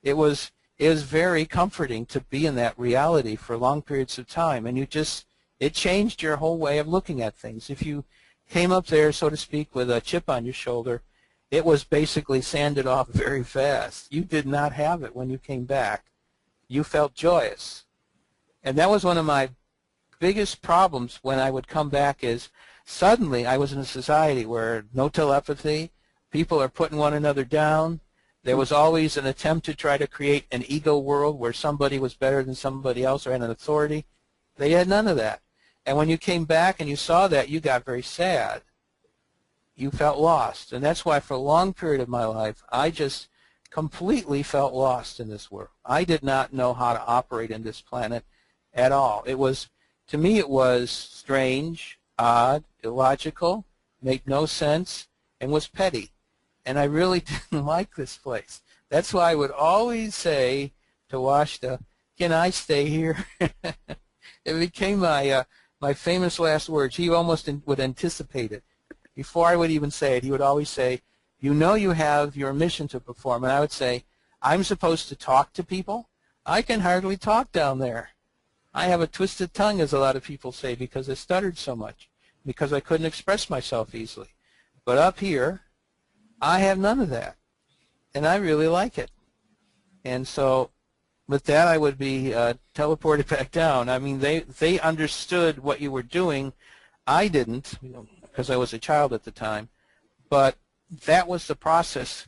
It was very comforting to be in that reality for long periods of time, and it changed your whole way of looking at things. If you came up there, so to speak, with a chip on your shoulder, it was basically sanded off very fast. You did not have it when you came back. You felt joyous. And that was one of my biggest problems when I would come back, is suddenly I was in a society where no telepathy, people are putting one another down. There was always an attempt to try to create an ego world where somebody was better than somebody else or had an authority. They had none of that. And when you came back and you saw that, you got very sad. You felt lost. And that's why for a long period of my life, I just completely felt lost in this world. I did not know how to operate in this planet at all. To me, it was strange, odd, illogical, made no sense, and was petty. And I really didn't like this place. That's why I would always say to Washta, can I stay here? It became my famous last words. He almost would anticipate it. Before I would even say it, he would always say, you know you have your mission to perform. And I would say, I'm supposed to talk to people? I can hardly talk down there. I have a twisted tongue, as a lot of people say, because I stuttered so much, because I couldn't express myself easily. But up here, I have none of that, and I really like it. And so with that, I would be teleported back down. I mean, they understood what you were doing. I didn't, because I was a child at the time, but that was the process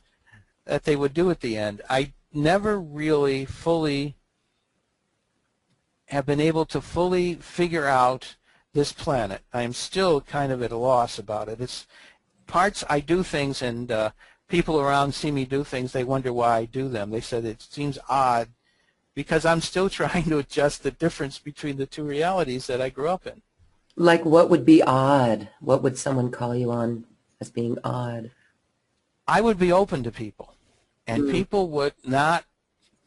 that they would do at the end. I never really fully have been able to fully figure out this planet. I am still kind of at a loss about it. It's parts I do things, and people around see me do things, they wonder why I do them. They said it seems odd because I'm still trying to adjust the difference between the two realities that I grew up in. Like, what would be odd? What would someone call you on as being odd? I would be open to people, and people would not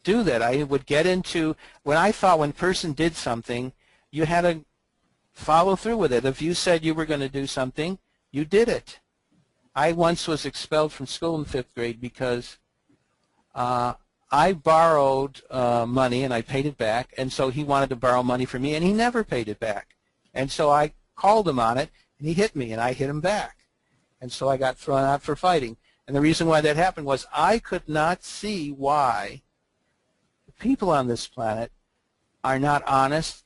do that. I would get into, when I thought when a person did something, you had to follow through with it. If you said you were going to do something, you did it. I once was expelled from school in 5th grade because I borrowed money and I paid it back, and so he wanted to borrow money from me, and he never paid it back. And so I called him on it, and he hit me, and I hit him back. And so I got thrown out for fighting. And the reason why that happened was I could not see why the people on this planet are not honest,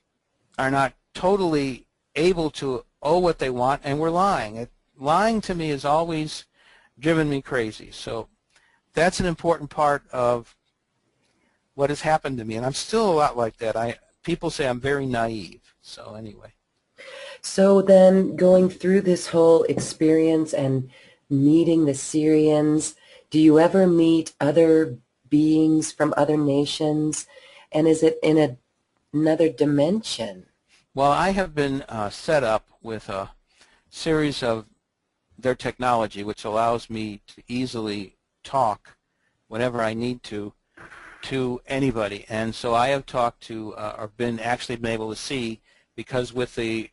are not totally able to owe what they want, and we're lying. Lying to me has always driven me crazy. So that's an important part of what has happened to me, and I'm still a lot like that. People say I'm very naive. So anyway. So then, going through this whole experience and meeting the Syrians, do you ever meet other beings from other nations? And is it in another dimension? Well, I have been set up with a series of their technology, which allows me to easily talk whenever I need to anybody. And so I have talked to, or actually been able to see, because with the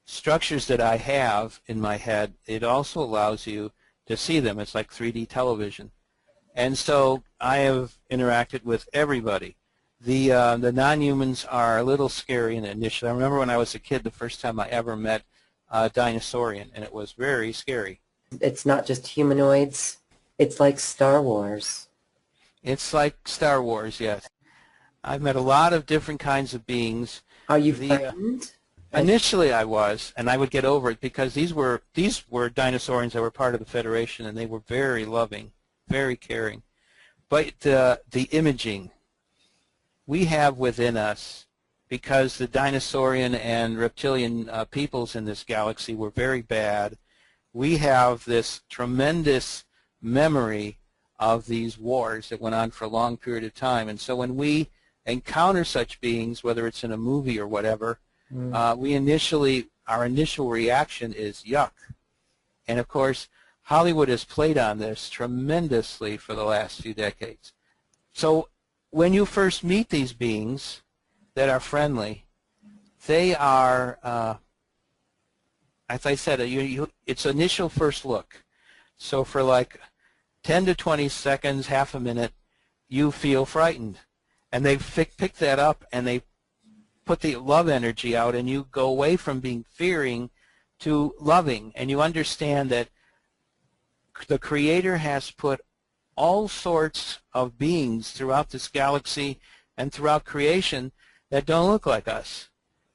structures that I have in my head, it also allows you to see them. It's like 3D television. And so I have interacted with everybody. The non-humans are a little scary initially. I remember when I was a kid, the first time I ever met a dinosaurian, and it was very scary. It's not just humanoids. It's like Star Wars. It's like Star Wars, yes. I've met a lot of different kinds of beings. Are you frightened? Initially I was, and I would get over it because these were dinosaurians that were part of the Federation, and they were very loving, very caring. But the imaging we have within us, because the dinosaurian and reptilian peoples in this galaxy were very bad, we have this tremendous memory of these wars that went on for a long period of time. And so when we encounter such beings, whether it's in a movie or whatever, our initial reaction is yuck. And of course, Hollywood has played on this tremendously for the last few decades. So when you first meet these beings that are friendly, they are, as I said, it's initial first look. So for like 10 to 20 seconds, half a minute, you feel frightened. And they pick that up and they put the love energy out, and you go away from being fearing to loving, and you understand that the Creator has put all sorts of beings throughout this galaxy and throughout creation that don't look like us.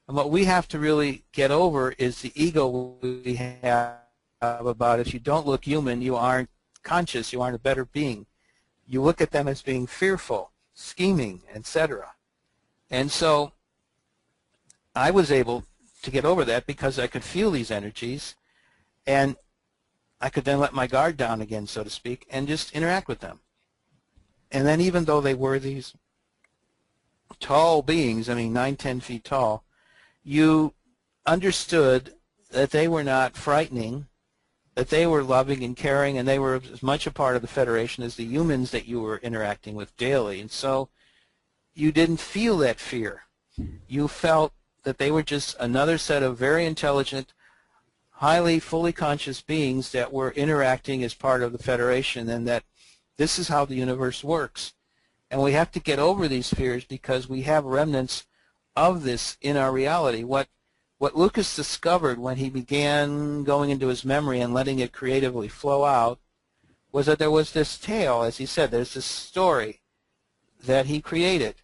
And what we have to really get over is the ego we have about, if you don't look human, you aren't conscious, you aren't a better being. You look at them as being fearful, scheming, etc. And so I was able to get over that because I could feel these energies, and I could then let my guard down again, so to speak, and just interact with them. And then even though they were these tall beings, I mean 9, 10 feet tall, you understood that they were not frightening, that they were loving and caring, and they were as much a part of the Federation as the humans that you were interacting with daily. And so you didn't feel that fear. You felt that they were just another set of very intelligent, highly, fully conscious beings that were interacting as part of the Federation, and that this is how the universe works. And we have to get over these fears because we have remnants of this in our reality. What Lucas discovered when he began going into his memory and letting it creatively flow out was that there was this tale, as he said, there's this story that he created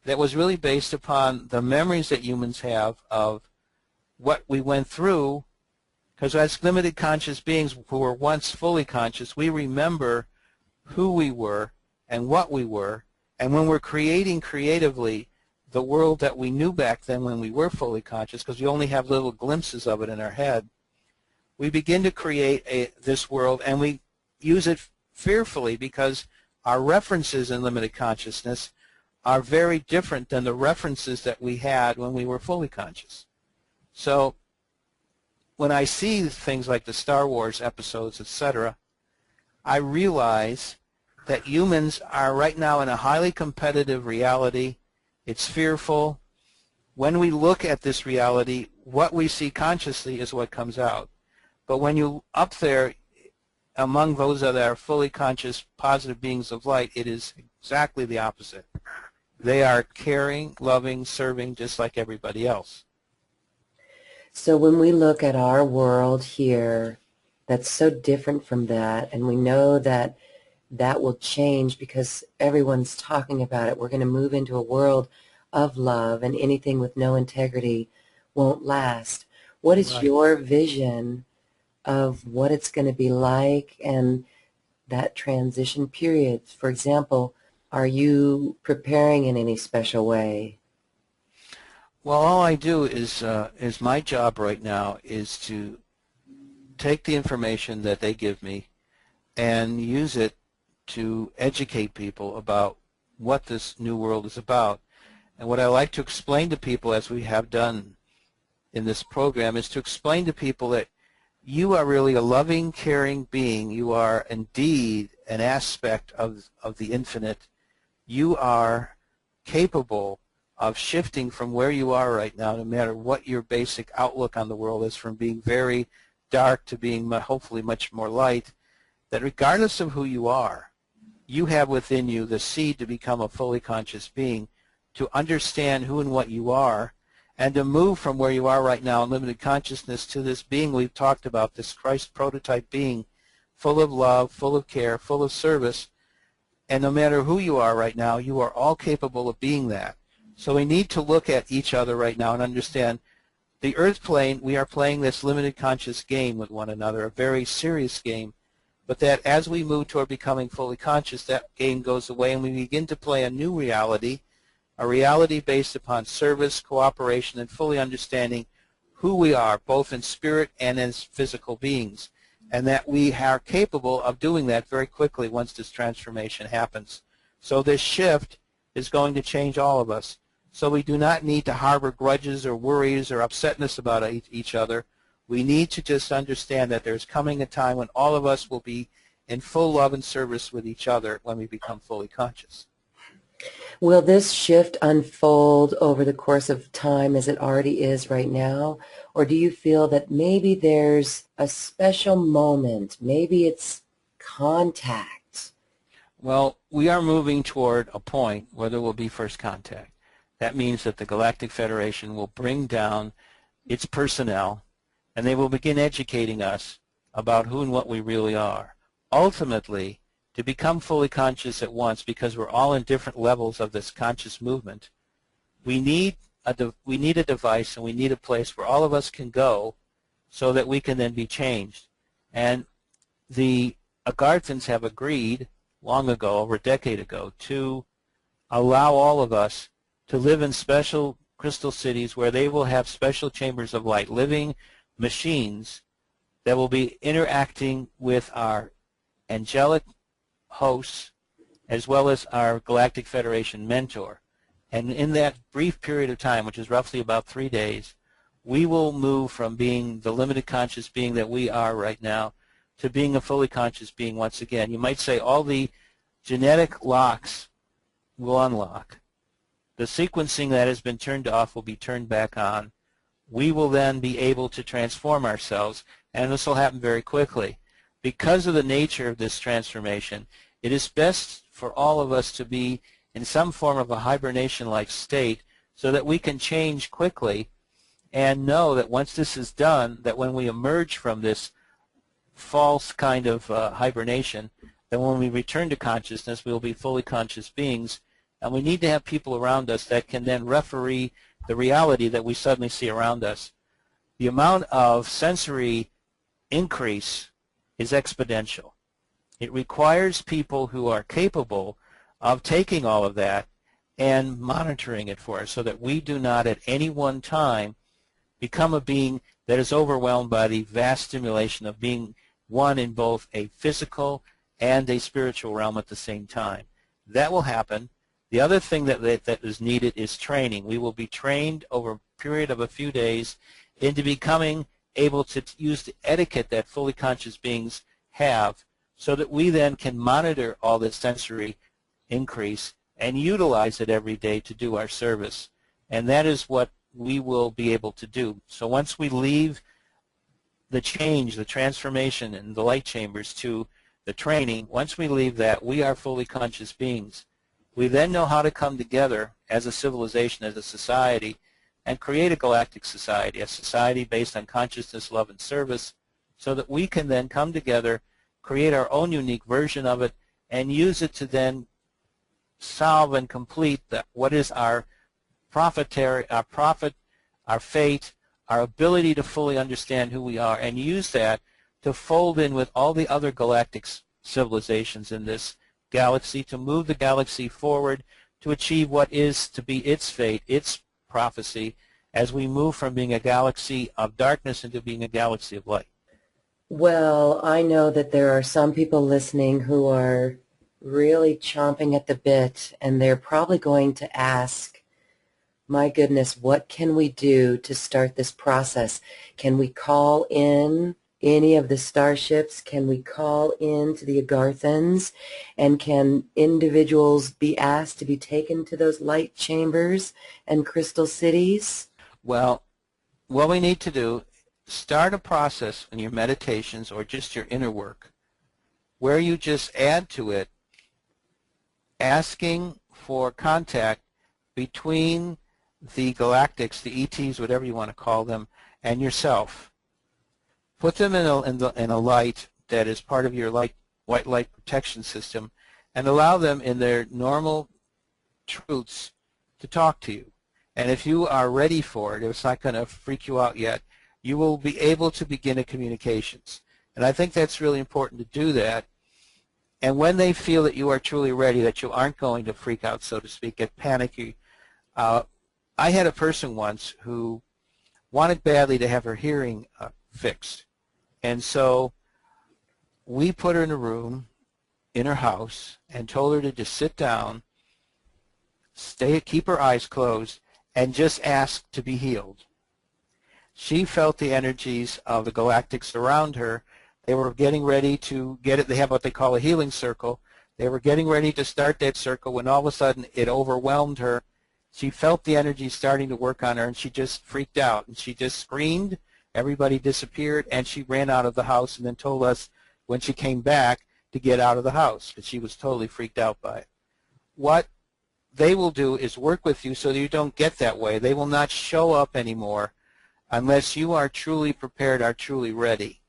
that was really based upon the memories that humans have of what we went through, because as limited conscious beings who were once fully conscious, we remember who we were and what we were, and when we're creating creatively the world that we knew back then when we were fully conscious, because we only have little glimpses of it in our head, we begin to create this world, and we use it fearfully because our references in limited consciousness are very different than the references that we had when we were fully conscious. So when I see things like the Star Wars episodes, etc., I realize that humans are right now in a highly competitive reality. It's fearful. When we look at this reality, what we see consciously is what comes out. But when you up there among those that are fully conscious, positive beings of light, it is exactly the opposite. They are caring, loving, serving, just like everybody else. So when we look at our world here, that's so different from that, and we know that that will change because everyone's talking about it. We're going to move into a world of love, and anything with no integrity won't last. What is your vision of what it's going to be like, and that transition period? For example, are you preparing in any special way? Well, all I do is my job right now is to take the information that they give me and use it to educate people about what this new world is about. And what I like to explain to people, as we have done in this program, is to explain to people that you are really a loving, caring being. You are indeed an aspect of the infinite. You are capable of shifting from where you are right now, no matter what your basic outlook on the world is, from being very dark to being hopefully much more light, that regardless of who you are, you have within you the seed to become a fully conscious being, to understand who and what you are, and to move from where you are right now in limited consciousness to this being we've talked about, this Christ prototype being, full of love, full of care, full of service. And no matter who you are right now, you are all capable of being that. So we need to look at each other right now and understand the earth plane, we are playing this limited conscious game with one another, a very serious game, but that as we move toward becoming fully conscious, that game goes away and we begin to play a new reality, a reality based upon service, cooperation, and fully understanding who we are, both in spirit and as physical beings, and that we are capable of doing that very quickly once this transformation happens. So this shift is going to change all of us. So we do not need to harbor grudges or worries or upsetness about each other. We need to just understand that there's coming a time when all of us will be in full love and service with each other when we become fully conscious. Will this shift unfold over the course of time as it already is right now? Or do you feel that maybe there's a special moment, maybe it's contact? Well, we are moving toward a point where there will be first contact. That means that the Galactic Federation will bring down its personnel and they will begin educating us about who and what we really are. Ultimately, to become fully conscious at once, because we're all in different levels of this conscious movement, we need a device and we need a place where all of us can go so that we can then be changed. And the Agarthans have agreed long ago, over a decade ago, to allow all of us to live in special crystal cities where they will have special chambers of light, living machines that will be interacting with our angelic hosts as well as our Galactic Federation mentor. And in that brief period of time, which is roughly about 3 days, we will move from being the limited conscious being that we are right now to being a fully conscious being once again. You might say all the genetic locks will unlock. The sequencing that has been turned off will be turned back on. We will then be able to transform ourselves, and this will happen very quickly. Because of the nature of this transformation, it is best for all of us to be in some form of a hibernation-like state so that we can change quickly and know that once this is done, that when we emerge from this false kind of hibernation, that when we return to consciousness, we will be fully conscious beings. And we need to have people around us that can then referee the reality that we suddenly see around us. The amount of sensory increase is exponential. It requires people who are capable of taking all of that and monitoring it for us so that we do not at any one time become a being that is overwhelmed by the vast stimulation of being one in both a physical and a spiritual realm at the same time. That will happen. The other thing that is needed is training. We will be trained over a period of a few days into becoming able to use the etiquette that fully conscious beings have so that we then can monitor all this sensory increase and utilize it every day to do our service. And that is what we will be able to do. So once we leave the change, the transformation in the light chambers to the training, once we leave that, we are fully conscious beings. We then know how to come together as a civilization, as a society, and create a galactic society, a society based on consciousness, love, and service, so that we can then come together, create our own unique version of it, and use it to then solve and complete what is our profit, our fate, our ability to fully understand who we are, and use that to fold in with all the other galactic civilizations in this galaxy to move the galaxy forward to achieve what is to be its fate, its prophecy, as we move from being a galaxy of darkness into being a galaxy of light. Well, I know that there are some people listening who are really chomping at the bit, and they're probably going to ask, my goodness, what can we do to start this process? Can we call in any of the starships? Can we call in to the Agarthans? And can individuals be asked to be taken to those light chambers and crystal cities? Well, what we need to do, start a process in your meditations or just your inner work where you just add to it asking for contact between the galactics, the ETs, whatever you want to call them, and yourself. Put them in a light that is part of your white light protection system, and allow them in their normal truths to talk to you. And if you are ready for it, if it's not going to freak you out yet, you will be able to begin a communications. And I think that's really important to do that. And when they feel that you are truly ready, that you aren't going to freak out, so to speak, get panicky. I had a person once who wanted badly to have her hearing fixed. And so we put her in a room in her house and told her to just sit down, keep her eyes closed, and just ask to be healed. She felt the energies of the galactics around her. They were getting ready to get it. They have what they call a healing circle. They were getting ready to start that circle when all of a sudden it overwhelmed her. She felt the energy starting to work on her, and she just freaked out. And she just screamed. Everybody disappeared, and she ran out of the house and then told us when she came back to get out of the house because she was totally freaked out by it. What they will do is work with you so that you don't get that way. They will not show up anymore unless you are truly prepared, are truly ready.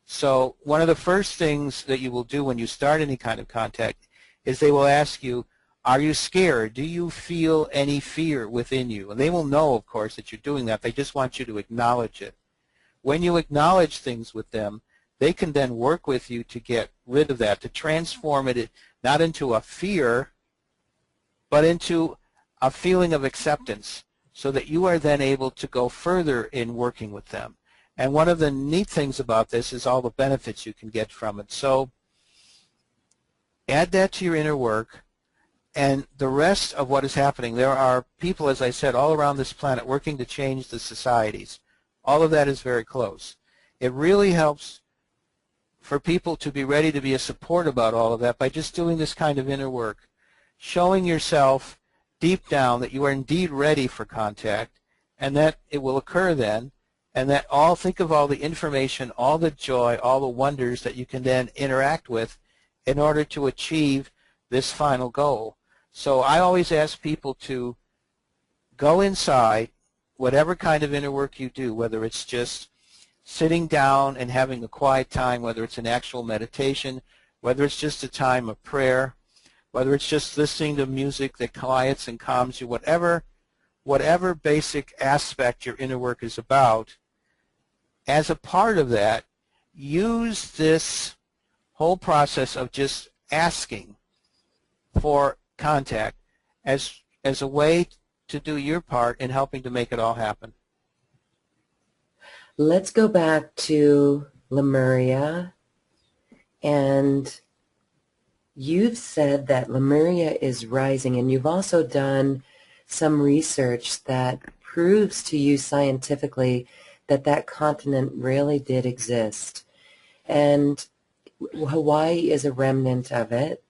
So one of the first things that you will do when you start any kind of contact is they will ask you, are you scared? Do you feel any fear within you? And they will know, of course, that you're doing that. They just want you to acknowledge it. When you acknowledge things with them, they can then work with you to get rid of that, to transform it not into a fear, but into a feeling of acceptance so that you are then able to go further in working with them. And one of the neat things about this is all the benefits you can get from it. So add that to your inner work. And the rest of what is happening, there are people, as I said, all around this planet working to change the societies. All of that is very close. It really helps for people to be ready to be a support about all of that by just doing this kind of inner work, showing yourself deep down that you are indeed ready for contact and that it will occur then, and that think of all the information, all the joy, all the wonders that you can then interact with in order to achieve this final goal. So I always ask people to go inside, whatever kind of inner work you do, whether it's just sitting down and having a quiet time, whether it's an actual meditation, whether it's just a time of prayer, whether it's just listening to music that quiets and calms you, whatever basic aspect your inner work is about, as a part of that, use this whole process of just asking for contact as a way to do your part in helping to make it all happen. Let's go back to Lemuria. And you've said that Lemuria is rising, and you've also done some research that proves to you scientifically that that continent really did exist. And Hawaii is a remnant of it.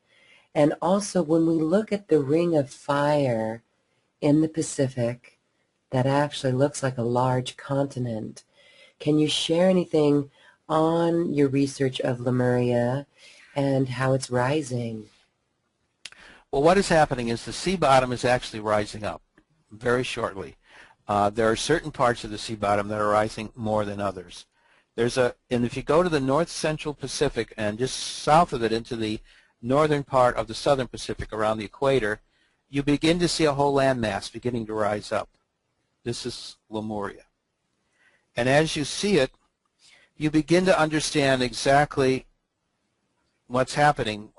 And also, when we look at the ring of fire in the Pacific, that actually looks like a large continent. Can you share anything on your research of Lemuria and how it's rising? Well, what is happening is the sea bottom is actually rising up very shortly. There are certain parts of the sea bottom that are rising more than others. And if you go to the north central Pacific and just south of it into the northern part of the southern Pacific around the equator, you begin to see a whole landmass beginning to rise up. This is Lemuria. And as you see it, you begin to understand exactly what's happening.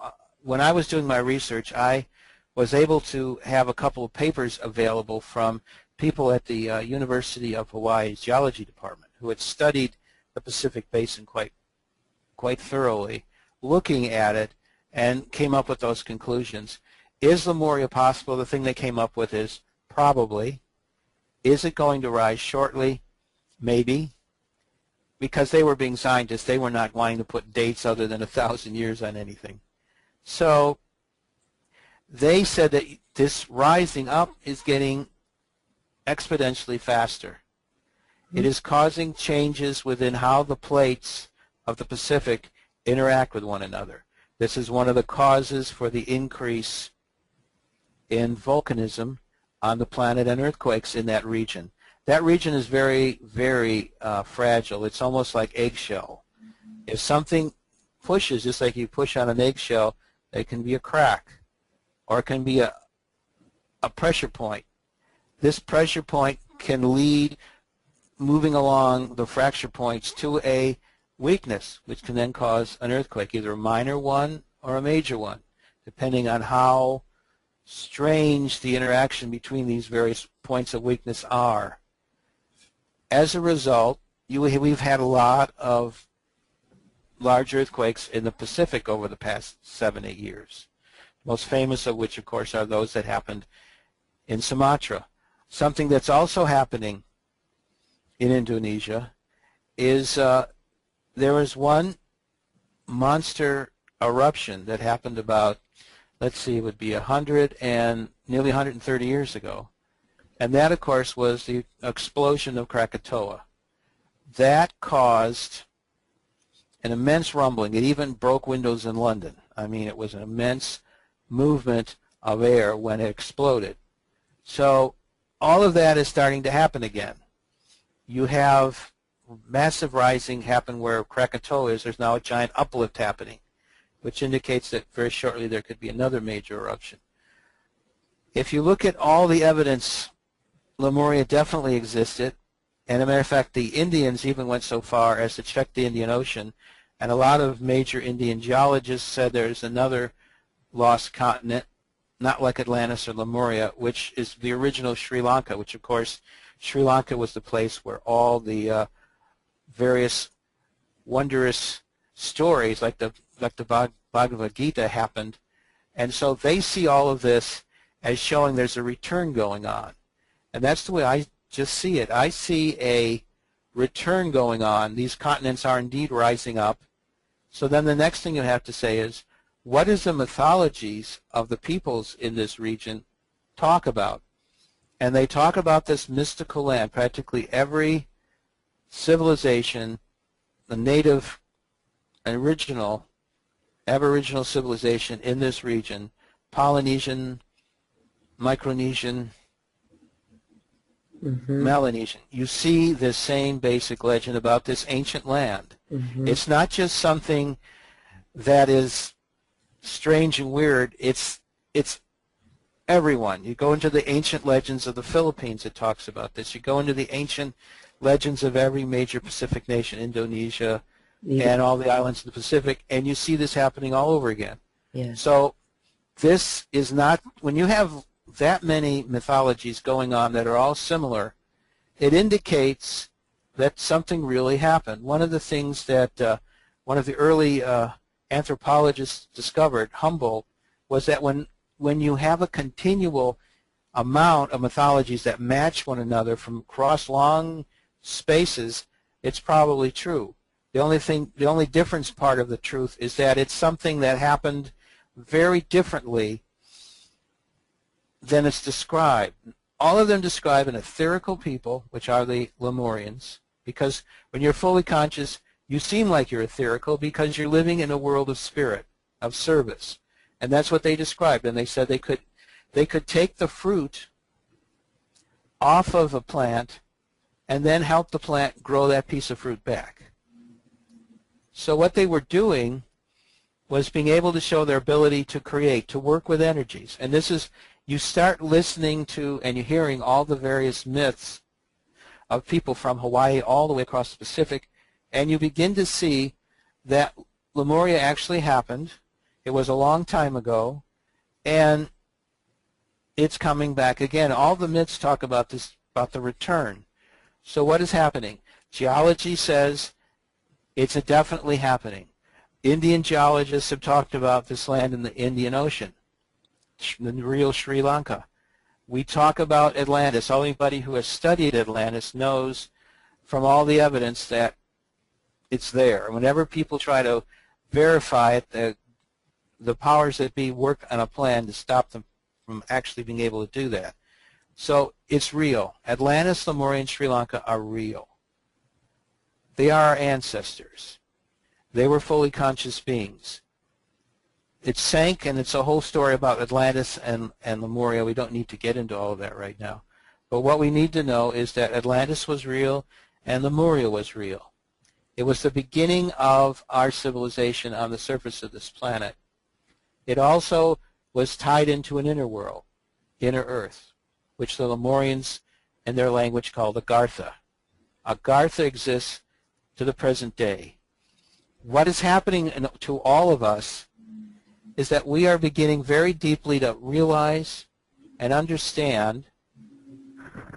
When I was doing my research, I was able to have a couple of papers available from people at the University of Hawaii's Geology Department who had studied the Pacific Basin quite thoroughly, looking at it, and came up with those conclusions. Is Lemuria possible? The thing they came up with is probably. Is it going to rise shortly? Maybe. Because they were being scientists, they were not wanting to put dates other than 1,000 years on anything. So they said that this rising up is getting exponentially faster. It is causing changes within how the plates of the Pacific interact with one another. This is one of the causes for the increase in volcanism on the planet and earthquakes in that region. That region is very, very fragile. It's almost like eggshell. If something pushes, just like you push on an eggshell, there can be a crack, or it can be a pressure point. This pressure point can lead, moving along the fracture points, to a weakness, which can then cause an earthquake, either a minor one or a major one, depending on how strange the interaction between these various points of weakness are. As a result, we've had a lot of large earthquakes in the Pacific over the past 7-8 years. Most famous of which, of course, are those that happened in Sumatra. Something that's also happening in Indonesia is there was one monster eruption that happened about, let's see, it would be nearly 130 years ago. And that, of course, was the explosion of Krakatoa. That caused an immense rumbling. It even broke windows in London. I mean, it was an immense movement of air when it exploded. So all of that is starting to happen again. You have massive rising happen where Krakatoa is. There's now a giant uplift happening, which indicates that very shortly there could be another major eruption. If you look at all the evidence, Lemuria definitely existed. And as a matter of fact, the Indians even went so far as to check the Indian Ocean, and a lot of major Indian geologists said there's another lost continent, not like Atlantis or Lemuria, which is the original Sri Lanka, which of course Sri Lanka was the place where all the various wondrous stories like the Bhagavad Gita happened. And so they see all of this as showing there's a return going on. And that's the way I just see it. I see a return going on. These continents are indeed rising up. So then the next thing you have to say is, what does the mythologies of the peoples in this region talk about? And they talk about this mystical land. Practically every civilization, the native and original, aboriginal civilization in this region, Polynesian, Micronesian, Melanesian, you see this same basic legend about this ancient land. It's not just something that is strange and weird. It's everyone. You go into the ancient legends of the Philippines, it talks about this. You go into the ancient legends of every major Pacific nation, Indonesia, and all the islands of the Pacific, and you see this happening all over again. So this is not, when you have that many mythologies going on that are all similar, it indicates that something really happened. One of the things that one of the early anthropologists discovered, Humboldt, was that when you have a continual amount of mythologies that match one another from across long spaces, it's probably true. The only difference part of the truth is that it's something that happened very differently than it's described. All of them describe an etherical people, which are the Lemurians, because when you're fully conscious, you seem like you're etherical because you're living in a world of spirit, of service. And that's what they described. And they said they could take the fruit off of a plant and then help the plant grow that piece of fruit back. So what they were doing was being able to show their ability to create, to work with energies. And this is, you start listening to and you're hearing all the various myths of people from Hawaii all the way across the Pacific, and you begin to see that Lemuria actually happened. It was a long time ago, and it's coming back again. All the myths talk about this, about the return. So what is happening? Geology says it's definitely happening. Indian geologists have talked about this land in the Indian Ocean, the real Sri Lanka. We talk about Atlantis. Anybody who has studied Atlantis knows from all the evidence that it's there. Whenever people try to verify it, the powers that be work on a plan to stop them from actually being able to do that. So it's real. Atlantis, Lemuria, and Sri Lanka are real. They are our ancestors. They were fully conscious beings. It sank, and it's a whole story about Atlantis and Lemuria. We don't need to get into all of that right now. But what we need to know is that Atlantis was real and Lemuria was real. It was the beginning of our civilization on the surface of this planet. It also was tied into an inner world, inner Earth, which the Lemurians in their language called Agartha. Agartha exists to the present day. What is happening to all of us is that we are beginning very deeply to realize and understand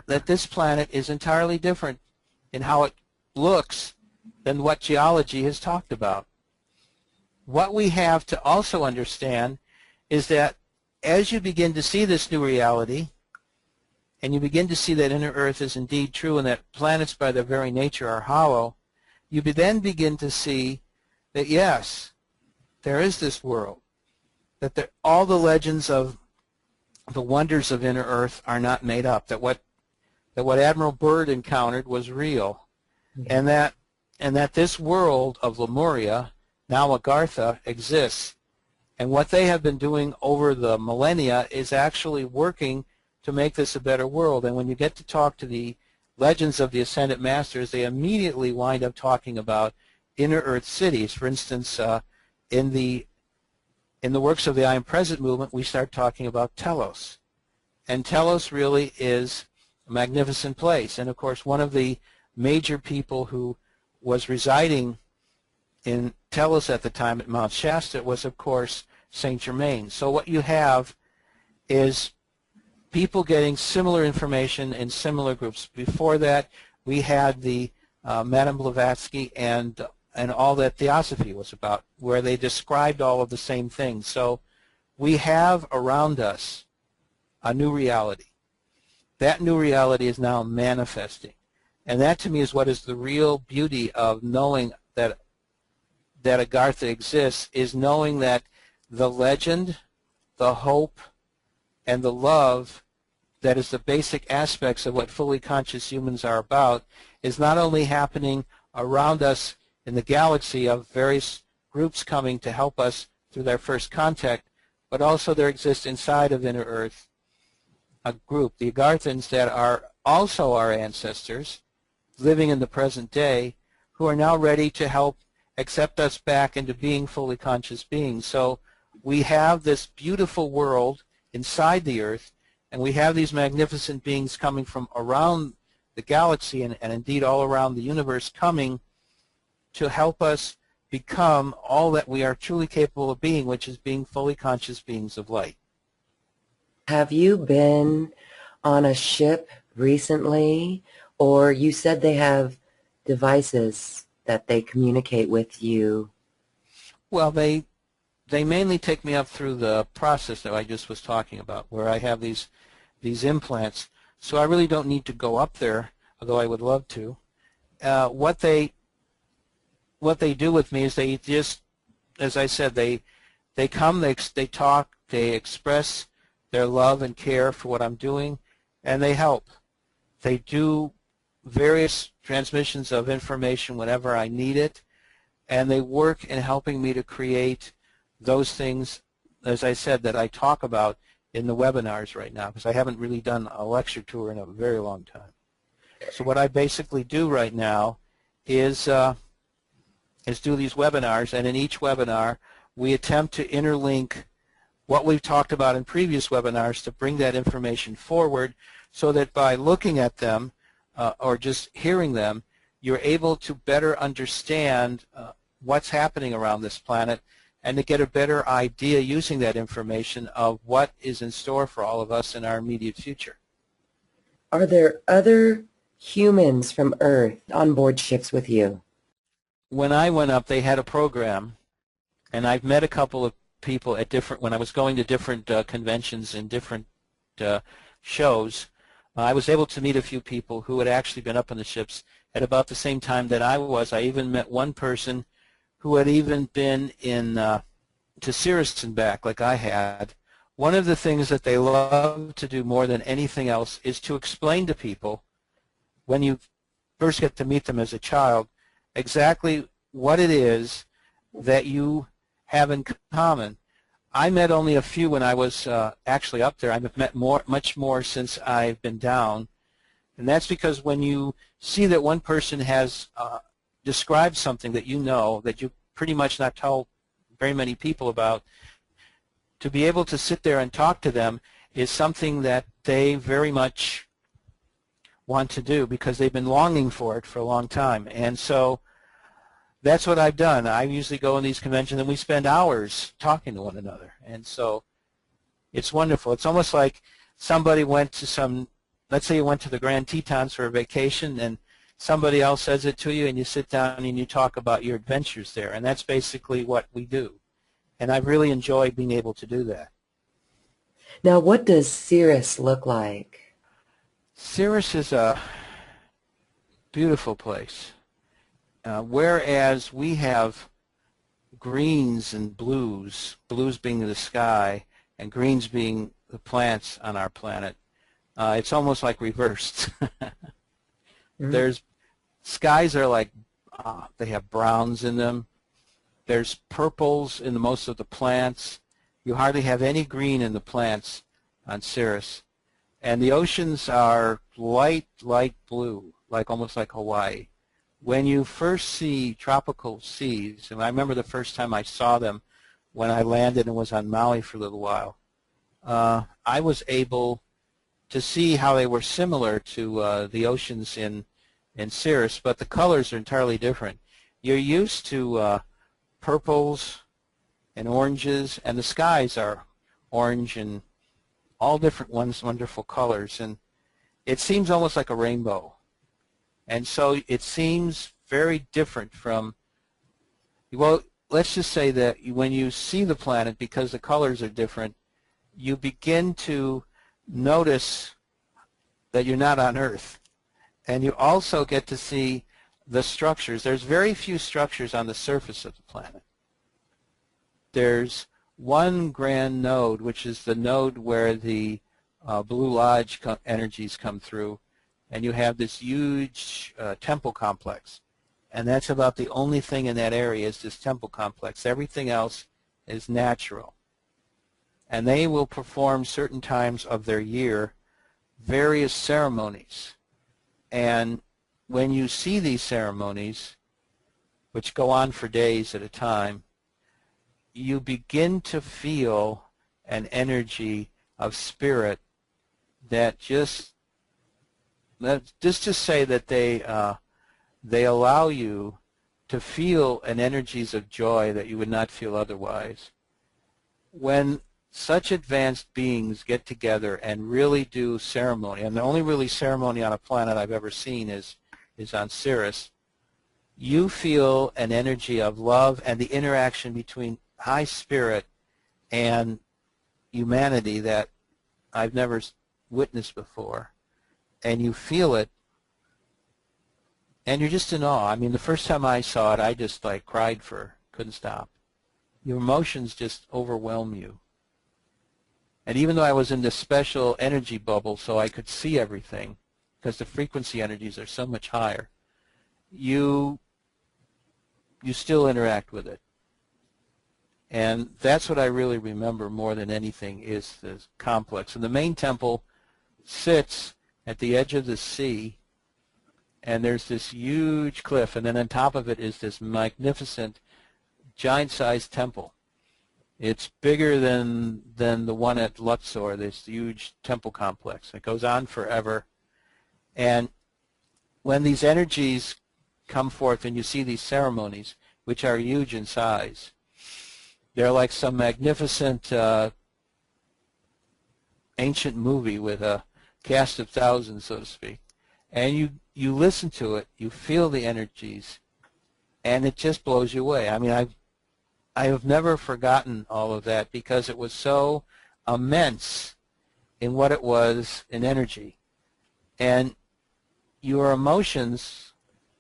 that this planet is entirely different in how it looks than what geology has talked about. What we have to also understand is that as you begin to see this new reality, and you begin to see that inner Earth is indeed true and that planets by their very nature are hollow, you then begin to see that yes, there is this world, that all the legends of the wonders of inner Earth are not made up, that what Admiral Byrd encountered was real, and that this world of Lemuria, now Agartha, exists. And what they have been doing over the millennia is actually working to make this a better world. And when you get to talk to the legends of the Ascended Masters, they immediately wind up talking about inner Earth cities. For instance, in the works of the I Am Present movement, we start talking about Telos. And Telos really is a magnificent place. And of course, one of the major people who was residing in Telos at the time at Mount Shasta was, of course, Saint Germain. So what you have is people getting similar information in similar groups. Before that, we had the Madame Blavatsky and all that Theosophy was about, where they described all of the same things. So we have around us a new reality. That new reality is now manifesting. And that, to me, is what is the real beauty of knowing that Agartha exists, is knowing that the legend, the hope, and the love that is the basic aspects of what fully conscious humans are about is not only happening around us in the galaxy of various groups coming to help us through their first contact, but also there exists inside of Inner Earth a group, the Agarthans, that are also our ancestors living in the present day, who are now ready to help accept us back into being fully conscious beings. So we have this beautiful world inside the Earth, and we have these magnificent beings coming from around the galaxy and indeed all around the universe coming to help us become all that we are truly capable of being, which is being fully conscious beings of light. Have you been on a ship recently, or you said they have devices that they communicate with you? Well, they mainly take me up through the process that I just was talking about, where I have these implants. So I really don't need to go up there, although I would love to. What they do with me is they just, as I said, they come, they talk, they express their love and care for what I'm doing, and they help. They do various transmissions of information whenever I need it, and they work in helping me to create those things, as I said, that I talk about in the webinars right now, because I haven't really done a lecture tour in a very long time. So what I basically do right now is do these webinars, and in each webinar we attempt to interlink what we've talked about in previous webinars to bring that information forward, so that by looking at them or just hearing them, you're able to better understand what's happening around this planet and to get a better idea using that information of what is in store for all of us in our immediate future. Are there other humans from Earth on board ships with you? When I went up, they had a program, and I've met a couple of people at different, when I was going to different conventions and different shows, I was able to meet a few people who had actually been up on the ships at about the same time that I was. I even met one person who had even been in to Sirius and back like I had. One of the things that they love to do more than anything else is to explain to people, when you first get to meet them as a child, exactly what it is that you have in common. I met only a few when I was actually up there. I've met much more since I've been down, and that's because when you see that one person has described something that you know, that you pretty much not tell very many people about, to be able to sit there and talk to them is something that they very much want to do because they've been longing for it for a long time. And so that's what I've done. I usually go in these conventions and we spend hours talking to one another. And so it's wonderful. It's almost like somebody went to some, let's say you went to the Grand Tetons for a vacation and somebody else says it to you and you sit down and you talk about your adventures there. And that's basically what we do. And I've really enjoyed being able to do that. Now, what does Sirius look like? Sirius is a beautiful place. Whereas we have greens and blues, blues being the sky and greens being the plants on our planet, it's almost like reversed. There's skies are like, they have browns in them. There's purples in most of the plants. You hardly have any green in the plants on Sirius. And the oceans are light blue, like almost like Hawaii. When you first see tropical seas, and I remember the first time I saw them when I landed and was on Maui for a little while, I was able to see how they were similar to the oceans in Sirius, but the colors are entirely different. You're used to purples and oranges, and the skies are orange and all different ones, wonderful colors, and it seems almost like a rainbow. And so it seems very different from, well, let's just say that when you see the planet, because the colors are different, you begin to notice that you're not on Earth. And you also get to see the structures. There's very few structures on the surface of the planet. There's one grand node, which is the node where the Blue Lodge energies come through, and you have this huge temple complex. And that's about the only thing in that area is this temple complex. Everything else is natural. And they will perform certain times of their year various ceremonies. And when you see these ceremonies, which go on for days at a time, you begin to feel an energy of spirit that just to say that they allow you to feel an energies of joy that you would not feel otherwise. When such advanced beings get together and really do ceremony, and the only really ceremony on a planet I've ever seen is on Sirius, you feel an energy of love and the interaction between high spirit and humanity that I've never witnessed before. And you feel it, and you're just in awe. I mean, the first time I saw it, I just like cried couldn't stop. Your emotions just overwhelm you. And even though I was in this special energy bubble so I could see everything, because the frequency energies are so much higher, you still interact with it. And that's what I really remember more than anything is this complex. And the main temple sits at the edge of the sea, and there's this huge cliff, and then on top of it is this magnificent giant-sized temple. It's bigger than the one at Luxor, this huge temple complex. It goes on forever. And when these energies come forth and you see these ceremonies, which are huge in size. They're like some magnificent ancient movie with a cast of thousands, so to speak. And you listen to it, you feel the energies, and it just blows you away. I mean, I have never forgotten all of that because it was so immense in what it was in energy. And your emotions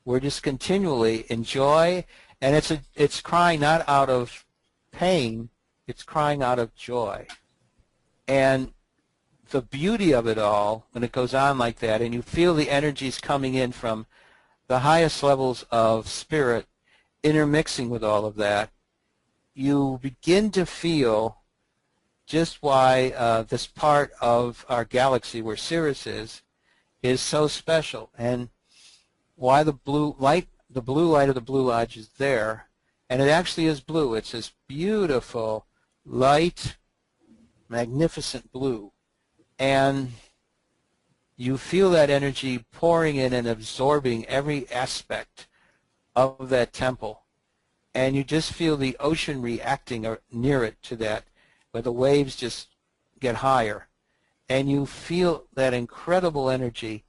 were just continually in joy, and it's crying not out of pain, it's crying out of joy. And the beauty of it all, when it goes on like that, and you feel the energies coming in from the highest levels of spirit intermixing with all of that, you begin to feel just why this part of our galaxy where Sirius is so special, and why the blue light of the Blue Lodge is there. And it actually is blue. It's this beautiful, light, magnificent blue. And you feel that energy pouring in and absorbing every aspect of that temple. And you just feel the ocean reacting near it to that, where the waves just get higher. And you feel that incredible energy.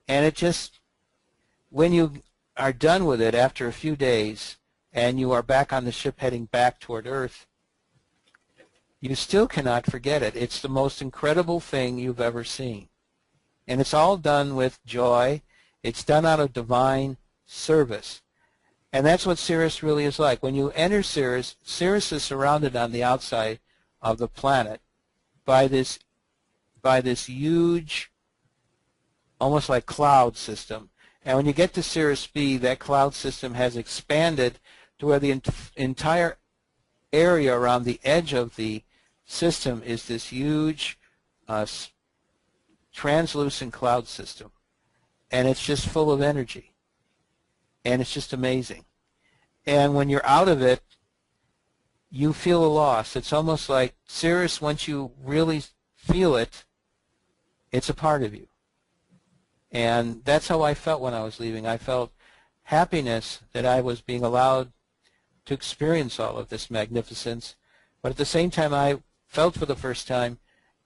And it just, when you are done with it after a few days, and you are back on the ship heading back toward Earth, you still cannot forget it. It's the most incredible thing you've ever seen. And it's all done with joy. It's done out of divine service. And that's what Sirius really is like. When you enter Sirius, Sirius is surrounded on the outside of the planet by this huge, almost like cloud system. And when you get to Sirius B, that cloud system has expanded to where the entire area around the edge of the system is this huge translucent cloud system. And it's just full of energy. And it's just amazing. And when you're out of it, you feel a loss. It's almost like Sirius, once you really feel it, it's a part of you. And that's how I felt when I was leaving. I felt happiness that I was being allowed to experience all of this magnificence. But at the same time, I felt for the first time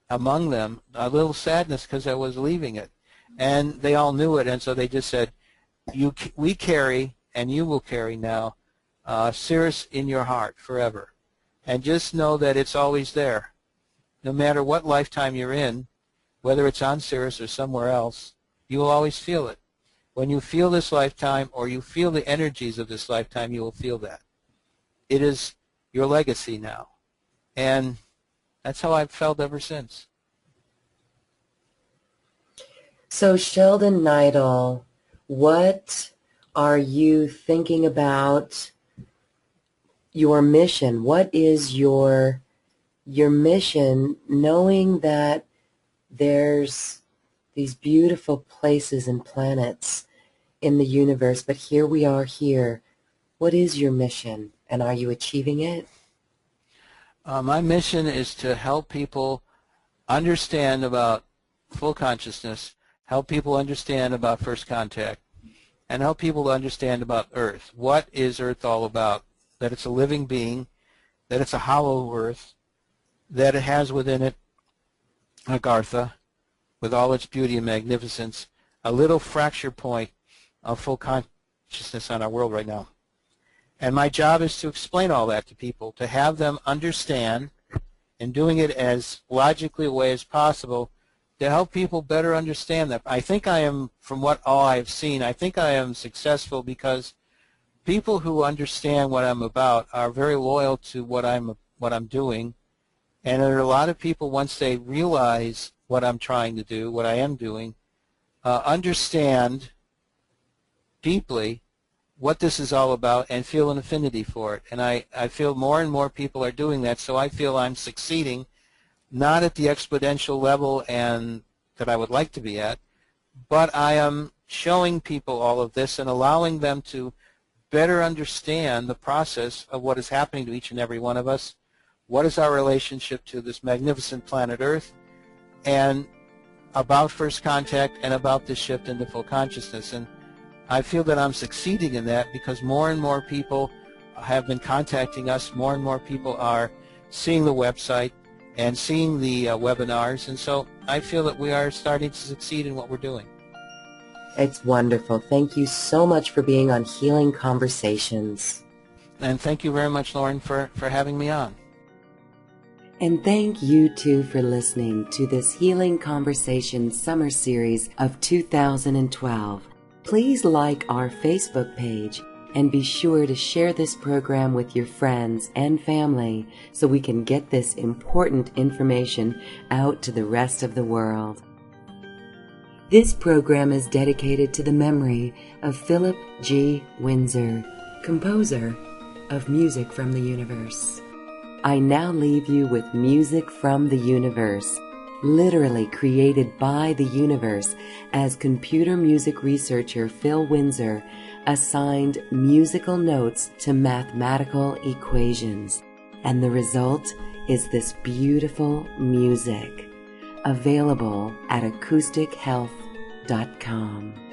among them a little sadness because I was leaving it. And they all knew it, and so they just said, we carry, and you will carry now, Sirius in your heart forever. And just know that it's always there. No matter what lifetime you're in, whether it's on Sirius or somewhere else, you will always feel it. When you feel this lifetime, or you feel the energies of this lifetime, you will feel that. It is your legacy now. And that's how I've felt ever since. So Sheldon Nidle, what are you thinking about your mission? What is your mission, knowing that there's these beautiful places and planets in the universe, but here we are here. What is your mission, and are you achieving it? My mission is to help people understand about full consciousness, help people understand about first contact, and help people to understand about Earth. What is Earth all about? That it's a living being, that it's a hollow Earth, that it has within it Agartha, with all its beauty and magnificence, a little fracture point of full consciousness on our world right now. And my job is to explain all that to people, to have them understand, and doing it as logically a way as possible, to help people better understand that. I think I am, from what all I've seen, I think I am successful because people who understand what I'm about are very loyal to what I'm doing. And there are a lot of people, once they realize what I'm trying to do, what I am doing, understand deeply what this is all about and feel an affinity for it. And I feel more and more people are doing that, so I feel I'm succeeding, not at the exponential level and that I would like to be at, but I am showing people all of this and allowing them to better understand the process of what is happening to each and every one of us, what is our relationship to this magnificent planet Earth, and about first contact and about this shift into full consciousness. And I feel that I'm succeeding in that because more and more people have been contacting us. More and more people are seeing the website and seeing the webinars, and so I feel that we are starting to succeed in what we're doing. It's wonderful. Thank you so much for being on Healing Conversations. And thank you very much, Lauren, for having me on. And thank you too for listening to this Healing Conversations Summer Series of 2012. Please like our Facebook page and be sure to share this program with your friends and family so we can get this important information out to the rest of the world. This program is dedicated to the memory of Philip G. Windsor, composer of Music from the Universe. I now leave you with Music from the Universe, literally created by the universe, as computer music researcher Phil Windsor assigned musical notes to mathematical equations. And the result is this beautiful music, available at acoustichealth.com.